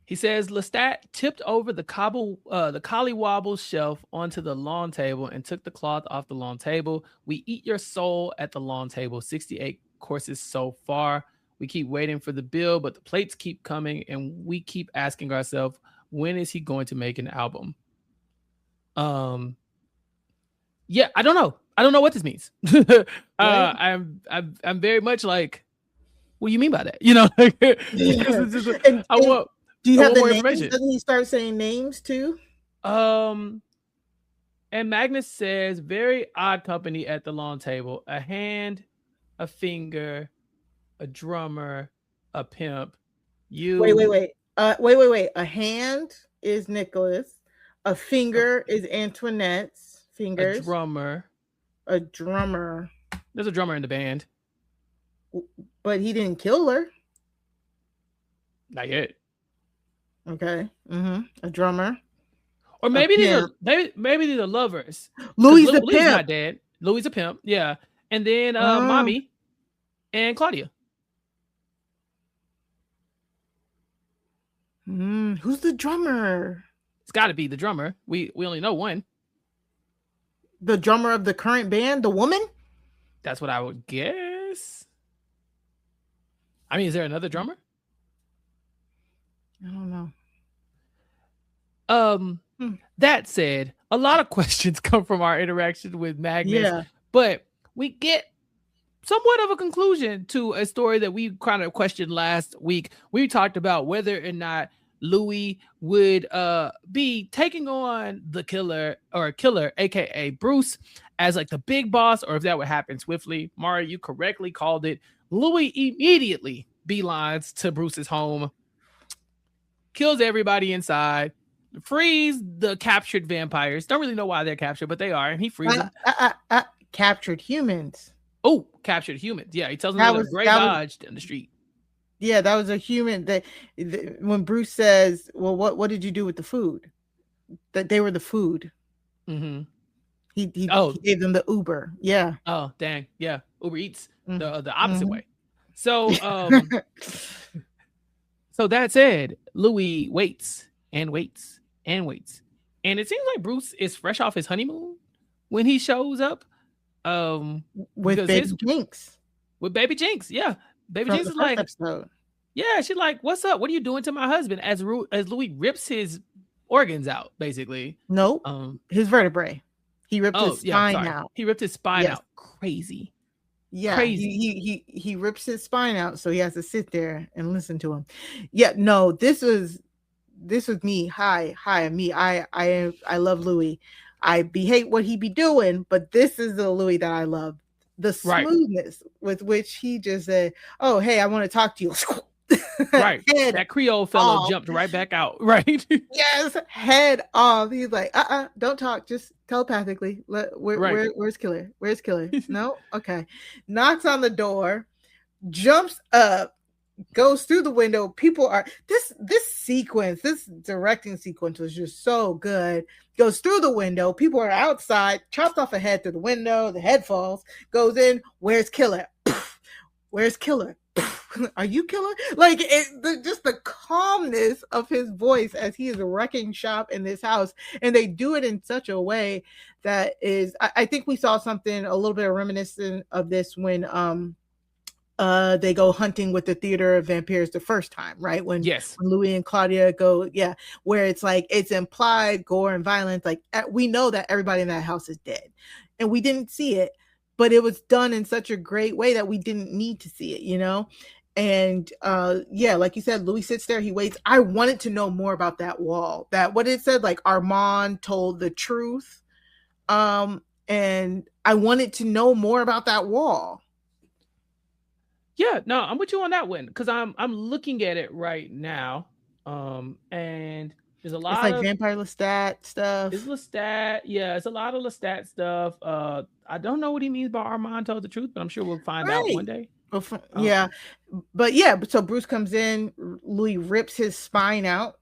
He says Lestat tipped over the collywobble shelf onto the lawn table and took the cloth off the lawn table. We eat your soul at the lawn table. 68 courses so far. We keep waiting for the bill, but the plates keep coming, and we keep asking ourselves, when is he going to make an album? Yeah, I don't know. I don't know what this means. I'm very much like, what do you mean by that? Do you have the names? Doesn't he start saying names too? And Magnus says, very odd company at the lawn table. A hand, a finger, a drummer, a pimp. Wait. Wait. A hand is Nicholas. A finger is Antoinette's fingers. A drummer. There's a drummer in the band. But he didn't kill her. Not yet. Okay. A drummer. Or maybe they're lovers. Louis the Louis pimp. Not dead. Louis a pimp. Yeah. And then Mommy and Claudia. Who's the drummer? It's got to be the drummer. We only know one. The drummer of the current band, the woman? That's what I would guess. I mean, is there another drummer? I don't know. That said, a lot of questions come from our interaction with Magnus, but we get somewhat of a conclusion to a story that we kind of questioned last week. We talked about whether or not Louis would be taking on the killer, aka Bruce, as like the big boss, or if that would happen swiftly. Mari, you correctly called it. Louis immediately beelines to Bruce's home, kills everybody inside, frees the captured vampires. Don't really know why they're captured, but they are, and he frees them. Captured humans. Oh, captured humans. Yeah, he tells them they're great dodged in the street. Yeah, that was a human that when Bruce says, well, what did you do with the food? That they were the food. Mm-hmm. He gave them the Uber. Yeah. Oh, dang. Yeah. Uber Eats the opposite way. So so that said, Louis waits and waits and waits. And it seems like Bruce is fresh off his honeymoon when he shows up. With Baby Jinx. With Baby Jinx, yeah. Baby Jinx is like, yeah, she's like, what's up? What are you doing to my husband? As Louis rips his organs out, basically. Nope. His vertebrae. He ripped his spine out. He ripped his spine out. Crazy. Yeah, crazy. He rips his spine out, so he has to sit there and listen to him. Yeah, no, this was me. Hi, me. I love Louis. I hate what he be doing, but this is the Louis that I love. The smoothness with which he just said, "Oh, hey, I want to talk to you." Right. That Creole fellow jumped right back out. Right. Yes, head off. He's like, don't talk, just telepathically. Where's Killer? Where's Killer? No? Okay. Knocks on the door, jumps up, goes through the window. People are this sequence, this directing sequence was just so good. Goes through the window, people are outside, chops off a head through the window, the head falls, goes in, where's Killer? Where's Killer? Are you Killer? Like just the calmness of his voice as he is wrecking shop in this house, and they do it in such a way that is, I think we saw something a little bit reminiscent of this when they go hunting with the theater of vampires the first time, right? When Louis and Claudia go, where it's like it's implied gore and violence. Like we know that everybody in that house is dead, and we didn't see it, but it was done in such a great way that we didn't need to see it, you know? And like you said, Louis sits there, he waits. I wanted to know more about that wall, that what it said, like Armand told the truth. And I wanted to know more about that wall. Yeah, no, I'm with you on that one, because I'm looking at it right now. And there's a lot of Vampire Lestat stuff. It's Lestat, it's a lot of Lestat stuff. I don't know what he means by Armand told the truth, but I'm sure we'll find out one day. So Bruce comes in, Louis rips his spine out,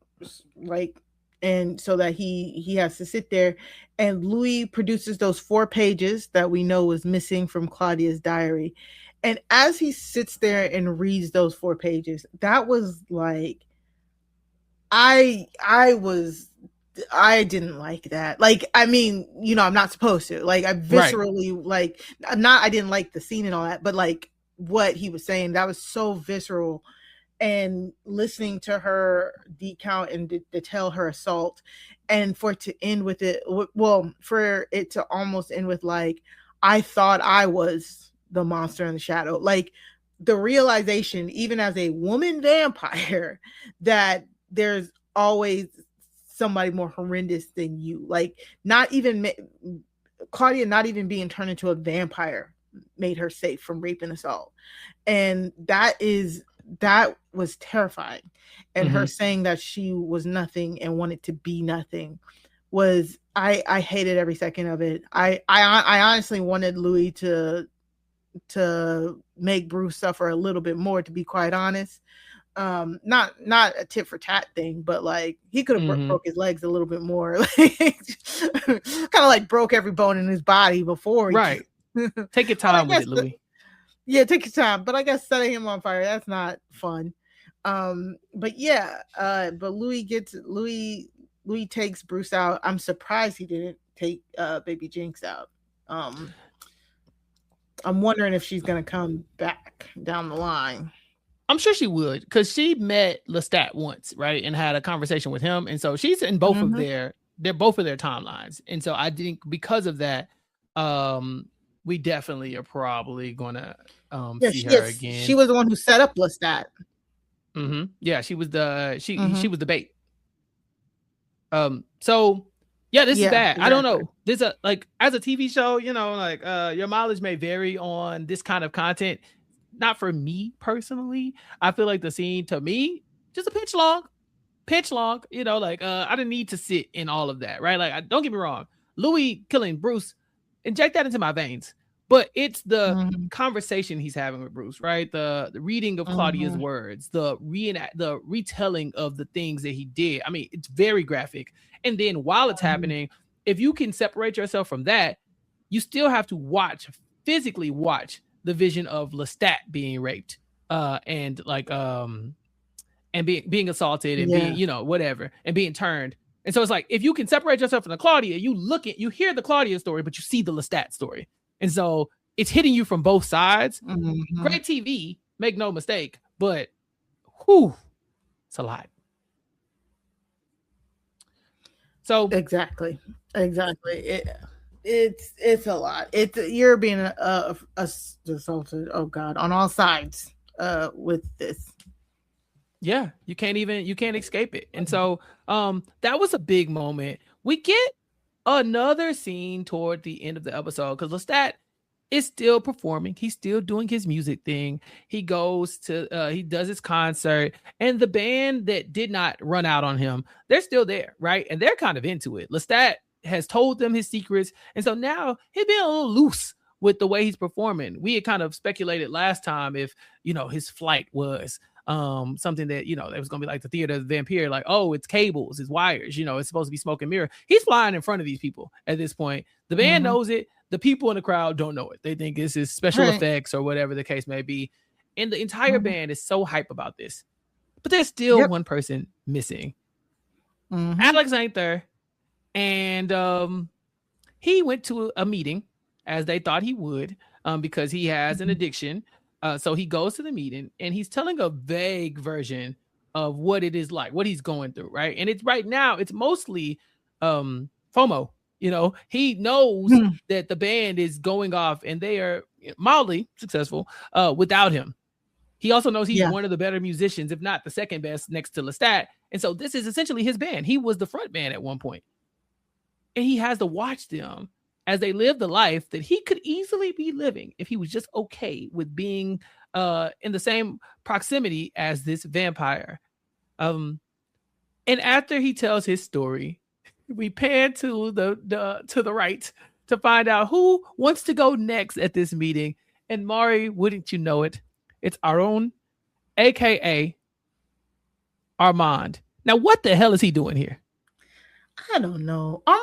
like, and so that he has to sit there, and Louis produces those 4 pages that we know was missing from Claudia's diary. And as he sits there and reads those 4 pages, that was like, I didn't like that. Like, I mean, you know, I'm not supposed to. Like, I viscerally I didn't like the scene and all that, but like what he was saying, that was so visceral. And listening to her decount and to tell her assault, and for it to end with it, for it to almost end with like, I thought I was the monster in the shadow. Like the realization, even as a woman vampire, that there's always somebody more horrendous than you. Like not even Claudia, not even being turned into a vampire made her safe from rape and assault. And that was terrifying. And her saying that she was nothing and wanted to be nothing was, I hated every second of it. I honestly wanted Louis to make Bruce suffer a little bit more, to be quite honest. Not a tit for tat thing, but like he could have broke his legs a little bit more, like kind of like broke every bone in his body before. Take your time with it, Louis. Take your time. But I guess setting him on fire, that's not fun. But Louis takes Bruce out. I'm surprised he didn't take baby Jinx out. I'm wondering if she's gonna come back down the line. I'm sure she would, because she met Lestat once, right, and had a conversation with him, and so she's in both of their timelines, and so I think because of that, we definitely are probably gonna see her again. She was the one who set up Lestat. Yeah, she was she was the bait. So yeah, this is bad. Exactly. I don't know. This like as a TV show, you know, like your mileage may vary on this kind of content. Not for me personally. I feel like the scene to me just a pinch long. You know, like I didn't need to sit in all of that, right? Like don't get me wrong, Louis killing Bruce, inject that into my veins. But it's the conversation he's having with Bruce, right? The reading of Claudia's words, the retelling of the things that he did. I mean, it's very graphic. And then while it's happening, if you can separate yourself from that, you still have to physically watch the vision of Lestat being raped, and like and being assaulted and being, you know, whatever, and being turned. And so it's like, if you can separate yourself from the Claudia, you hear the Claudia story, but you see the Lestat story. And so it's hitting you from both sides. Great TV, make no mistake, but it's a lot. So exactly. It's a lot. You're being assaulted. Oh God, on all sides. With this. Yeah, you can't escape it. And so that was a big moment. We get another scene toward the end of the episode because Lestat is still performing. He's still doing his music thing. He goes to he does his concert, and the band that did not run out on him, they're still there, right? And they're kind of into it. Lestat has told them his secrets, and so now he's being a little loose with the way he's performing. We had kind of speculated last time if his flight was something that it was gonna be like the theater of the vampire, like, oh, it's cables, it's wires, it's supposed to be smoke and mirror. He's flying in front of these people at this point. The band knows it, the people in the crowd don't know it. They think this is special effects or whatever the case may be, and the entire band is so hype about this. But there's still one person missing. Alex ain't there, and he went to a meeting as they thought he would, because he has an addiction. So he goes to the meeting and he's telling a vague version of what it is like, what he's going through, right? And it's right now, it's mostly FOMO. He knows that the band is going off and they are mildly successful without him. He also knows he's one of the better musicians, if not the second best, next to Lestat. And so this is essentially his band. He was the front man at one point. And he has to watch them as they live the life that he could easily be living if he was just okay with being in the same proximity as this vampire. And after he tells his story, we pan to the right to find out who wants to go next at this meeting. And Mari, wouldn't you know it, it's our own, aka Armand. Now, what the hell is he doing here? I don't know. Armand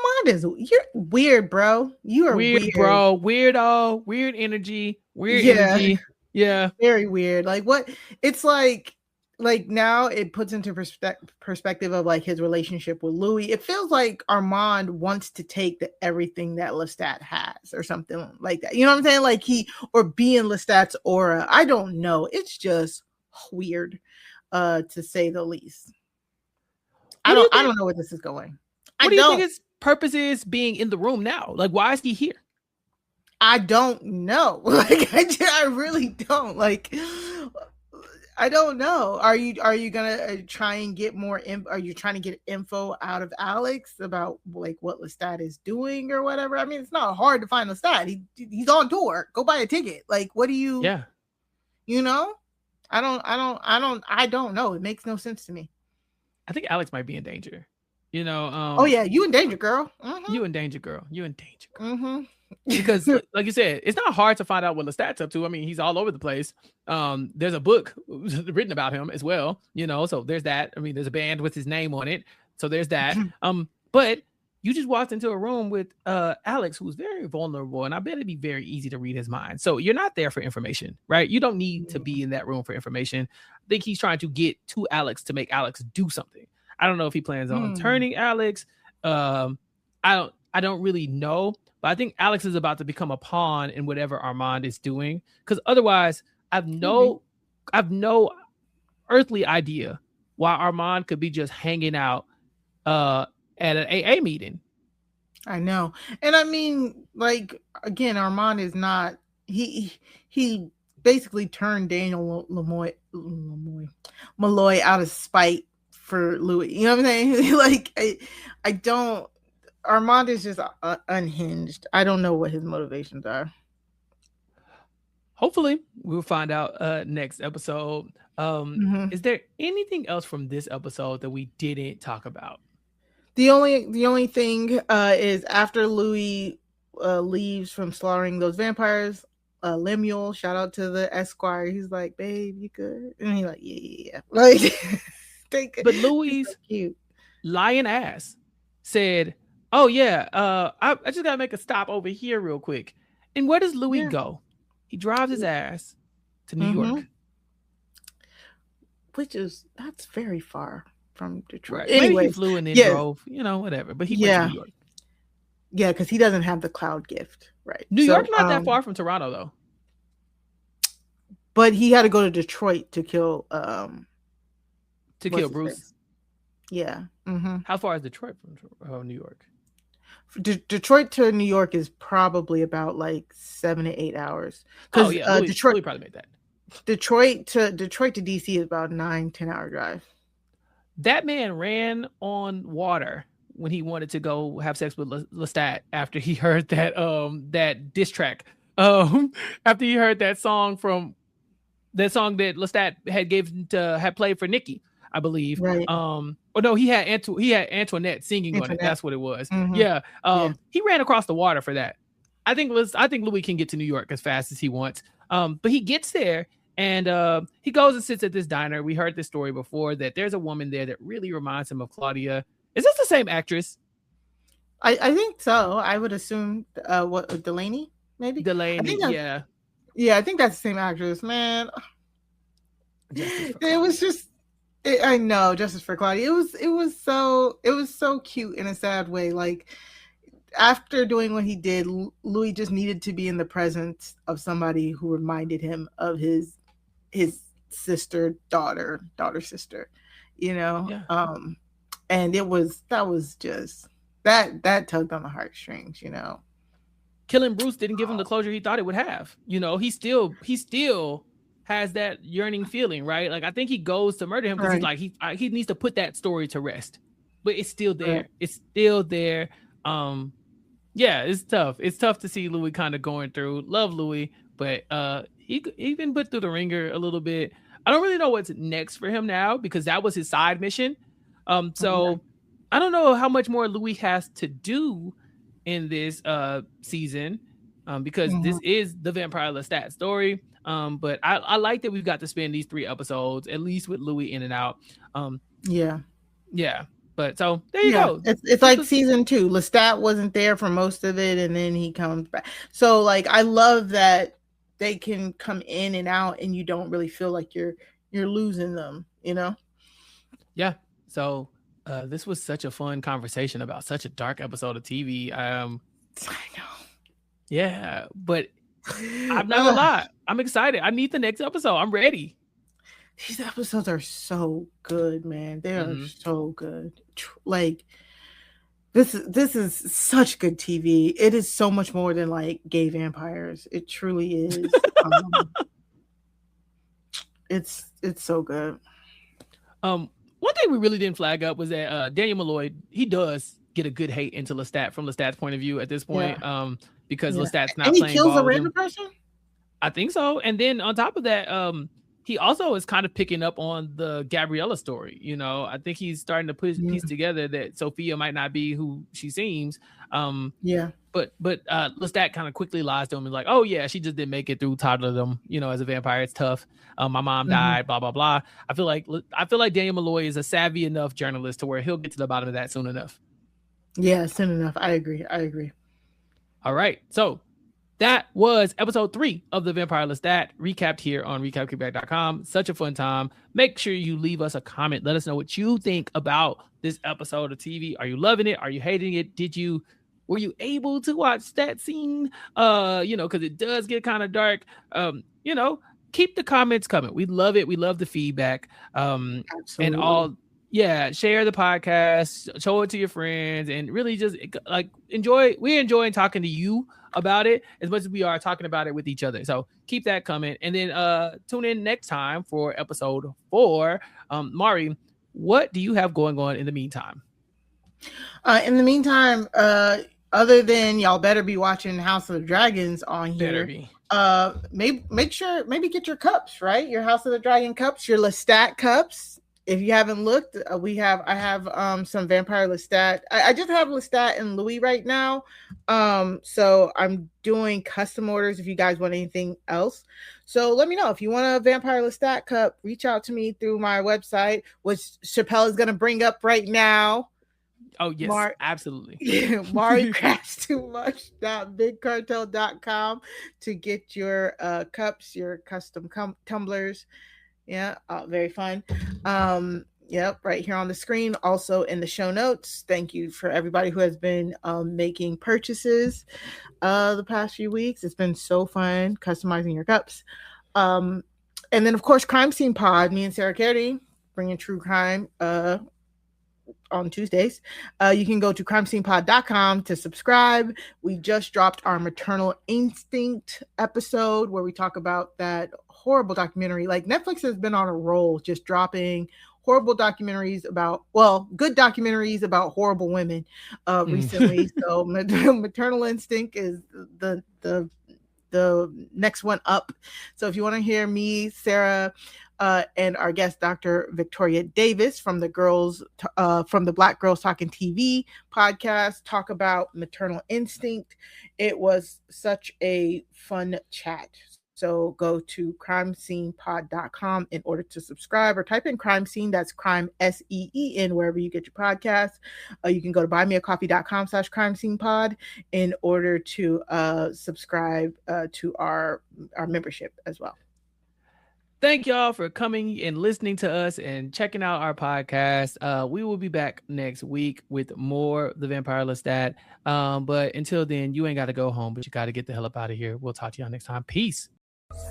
you're weird, bro. You are weird, bro. Weirdo, weird energy, energy. Yeah. Very weird. Like what? It's like now it puts into perspective of like his relationship with Louis. It feels like Armand wants to take everything that Lestat has or something like that. You know what I'm saying? Like or be in Lestat's aura. I don't know. It's just weird, to say the least. I don't know where this is going. What do you think his purpose is being in the room now? Like, why is he here? I don't know. Like, I really don't. Like, I don't know. Are you gonna try and get more? Are you trying to get info out of Alex about like what Lestat is doing or whatever? I mean, it's not hard to find Lestat. He's on tour. Go buy a ticket. Like, what do you? Yeah. I don't know. It makes no sense to me. I think Alex might be in danger. Oh yeah, you in danger, girl. You in danger, girl. You in danger. Because like you said, it's not hard to find out what Lestat's up to. I mean, he's all over the place. There's a book written about him as well, so there's that. I mean, there's a band with his name on it, so there's that. But you just walked into a room with Alex, who's very vulnerable, and I bet it'd be very easy to read his mind. So you're not there for information, right? You don't need to be in that room for information. I think he's trying to get to Alex to make Alex do something. I don't know if he plans on turning Alex. I don't really know, but I think Alex is about to become a pawn in whatever Armand is doing. Because otherwise, I've no earthly idea why Armand could be just hanging out at an AA meeting. I know, and I mean, like again, Armand is not. He basically turned Daniel Malloy out of spite for Louis. You know what I'm saying? Like, I don't. Armand is just unhinged. I don't know what his motivations are. Hopefully, we'll find out next episode. Is there anything else from this episode that we didn't talk about? The only thing is after Louis leaves from slaughtering those vampires, Lemuel, shout out to the Esquire. He's like, "Babe, you good?" And he's like, "Yeah." Like. But Louis' cute lying ass said, "Oh yeah, I just gotta make a stop over here real quick." And where does Louis go? He drives his ass to New York, that's very far from Detroit. Right. Anyway, maybe he flew and then drove, whatever. But he went to New York. Yeah, because he doesn't have the cloud gift, right? New York's not that far from Toronto, though. But he had to go to Detroit to kill. To kill Bruce. Yeah. How far is Detroit from New York? Detroit to New York is probably about like 7 to 8 hours. Oh yeah, Louis probably made that. Detroit to DC is about 9-10 hour drive. That man ran on water when he wanted to go have sex with Lestat after he heard that that diss track. After he heard that song that Lestat had played for Nikki, I believe. Right. No, he had Antoinette singing on it. That's what it was. Mm-hmm. Yeah. He ran across the water for that. I think Louis can get to New York as fast as he wants. But he gets there and he goes and sits at this diner. We heard this story before that there's a woman there that really reminds him of Claudia. Is this the same actress? I think so. I would assume Delaney, maybe? Delaney, yeah. Yeah, I think that's the same actress, man. It was just I know, Justice for Claudia. It was so cute in a sad way. Like after doing what he did, Louis just needed to be in the presence of somebody who reminded him of his sister, daughter, sister, you know? Yeah. And that was just that tugged on the heartstrings, you know. Killing Bruce didn't give him the closure he thought it would have. You know, he still has that yearning feeling, right? Like I think he goes to murder him because he's like he needs to put that story to rest. But it's still there. Right. It's still there. Yeah, it's tough. It's tough to see Louis kind of going through. Love Louis, but he been put through the ringer a little bit. I don't really know what's next for him now because that was his side mission. So I don't know how much more Louis has to do in this season because this is the Vampire Lestat story. But I like that we've got to spend these 3 episodes at least with Louis in and out. Yeah. But so there you go. It's like season 2. Lestat wasn't there for most of it, and then he comes back. So like I love that they can come in and out, and you don't really feel like you're losing them. You know? Yeah. So this was such a fun conversation about such a dark episode of TV. I know. Yeah, but I'm not gonna lie. I'm excited. I need the next episode. I'm ready. These episodes are so good, man. They are so good. Like this is such good TV. It is so much more than like gay vampires. It truly is. It's so good. One thing we really didn't flag up was that Daniel Malloy, he does get a good hate into Lestat from Lestat's point of view at this point. Because Lestat's not playing ball. And he kills a random person? I think so. And then on top of that, he also is kind of picking up on the Gabriella story. You know, I think he's starting to piece together that Sophia might not be who she seems. But Lestat kind of quickly lies to him and like, oh yeah, she just didn't make it through toddlerdom. You know, as a vampire, it's tough. My mom died. Blah blah blah. I feel like Daniel Malloy is a savvy enough journalist to where he'll get to the bottom of that soon enough. Yeah, soon enough. I agree. All right, so that was episode 3 of the Vampire Lestat, recapped here on recapkickback.com. Such a fun time. Make sure you leave us a comment. Let us know what you think about this episode of TV. Are you loving it? Are you hating it? Were you able to watch that scene? You know, because it does get kind of dark. You know, keep the comments coming. We love it. We love the feedback. Absolutely. And all. Yeah, share the podcast, show it to your friends, and really just like enjoy. We're enjoying talking to you about it as much as we are talking about it with each other. So keep that coming, and then tune in next time for episode 4. Mari, what do you have going on in the meantime? In the meantime, other than y'all better be watching House of the Dragons on here. Better be. Maybe get your cups, right? Your House of the Dragon cups, your Lestat cups. If you haven't looked, I have some Vampire Lestat. I just have Lestat and Louis right now. So I'm doing custom orders if you guys want anything else. So let me know. If you want a Vampire Lestat cup, reach out to me through my website, which Chappell is gonna bring up right now. Oh yes, absolutely. MariCrashTooMuch.BigCartel.com to get your cups, your custom tumblers. Yeah, very fun. Yep, right here on the screen, also in the show notes. Thank you for everybody who has been making purchases the past few weeks. It's been so fun customizing your cups. And then, of course, Crime Scene Pod, me and Sarah Carey bringing true crime on Tuesdays. You can go to crimescenepod.com to subscribe. We just dropped our Maternal Instinct episode where we talk about that horrible documentary. Like, Netflix has been on a roll just dropping horrible documentaries about, well, good documentaries about horrible women recently. So Maternal Instinct is the next one up. So if you want to hear me, Sarah, and our guest, Dr. Victoria Davis from the Black Girls Talking TV podcast, talk about Maternal Instinct. It was such a fun chat. So go to crimescenepod.com in order to subscribe, or type in Crime Scene. That's Crime SEEN wherever you get your podcasts. You can go to buymeacoffee.com/crimescenepod in order to subscribe to our membership as well. Thank y'all for coming and listening to us and checking out our podcast. We will be back next week with more The Vampire Lestat. But until then, you ain't got to go home, but you got to get the hell up out of here. We'll talk to y'all next time. Peace.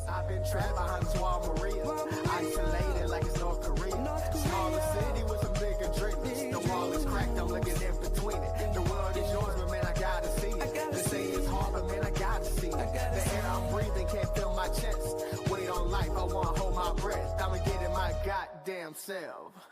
I've been trapped behind 12 Marias, isolated like it's North Korea. Smaller city with some bigger dreams. The wall is cracked, I'm looking in between it. The world is yours, but man, I gotta see it. They say it's hard, but man, I gotta see it. The air I'm breathing can't feel my chest. Wait on life, I wanna hold my breath. I'ma get in my goddamn self.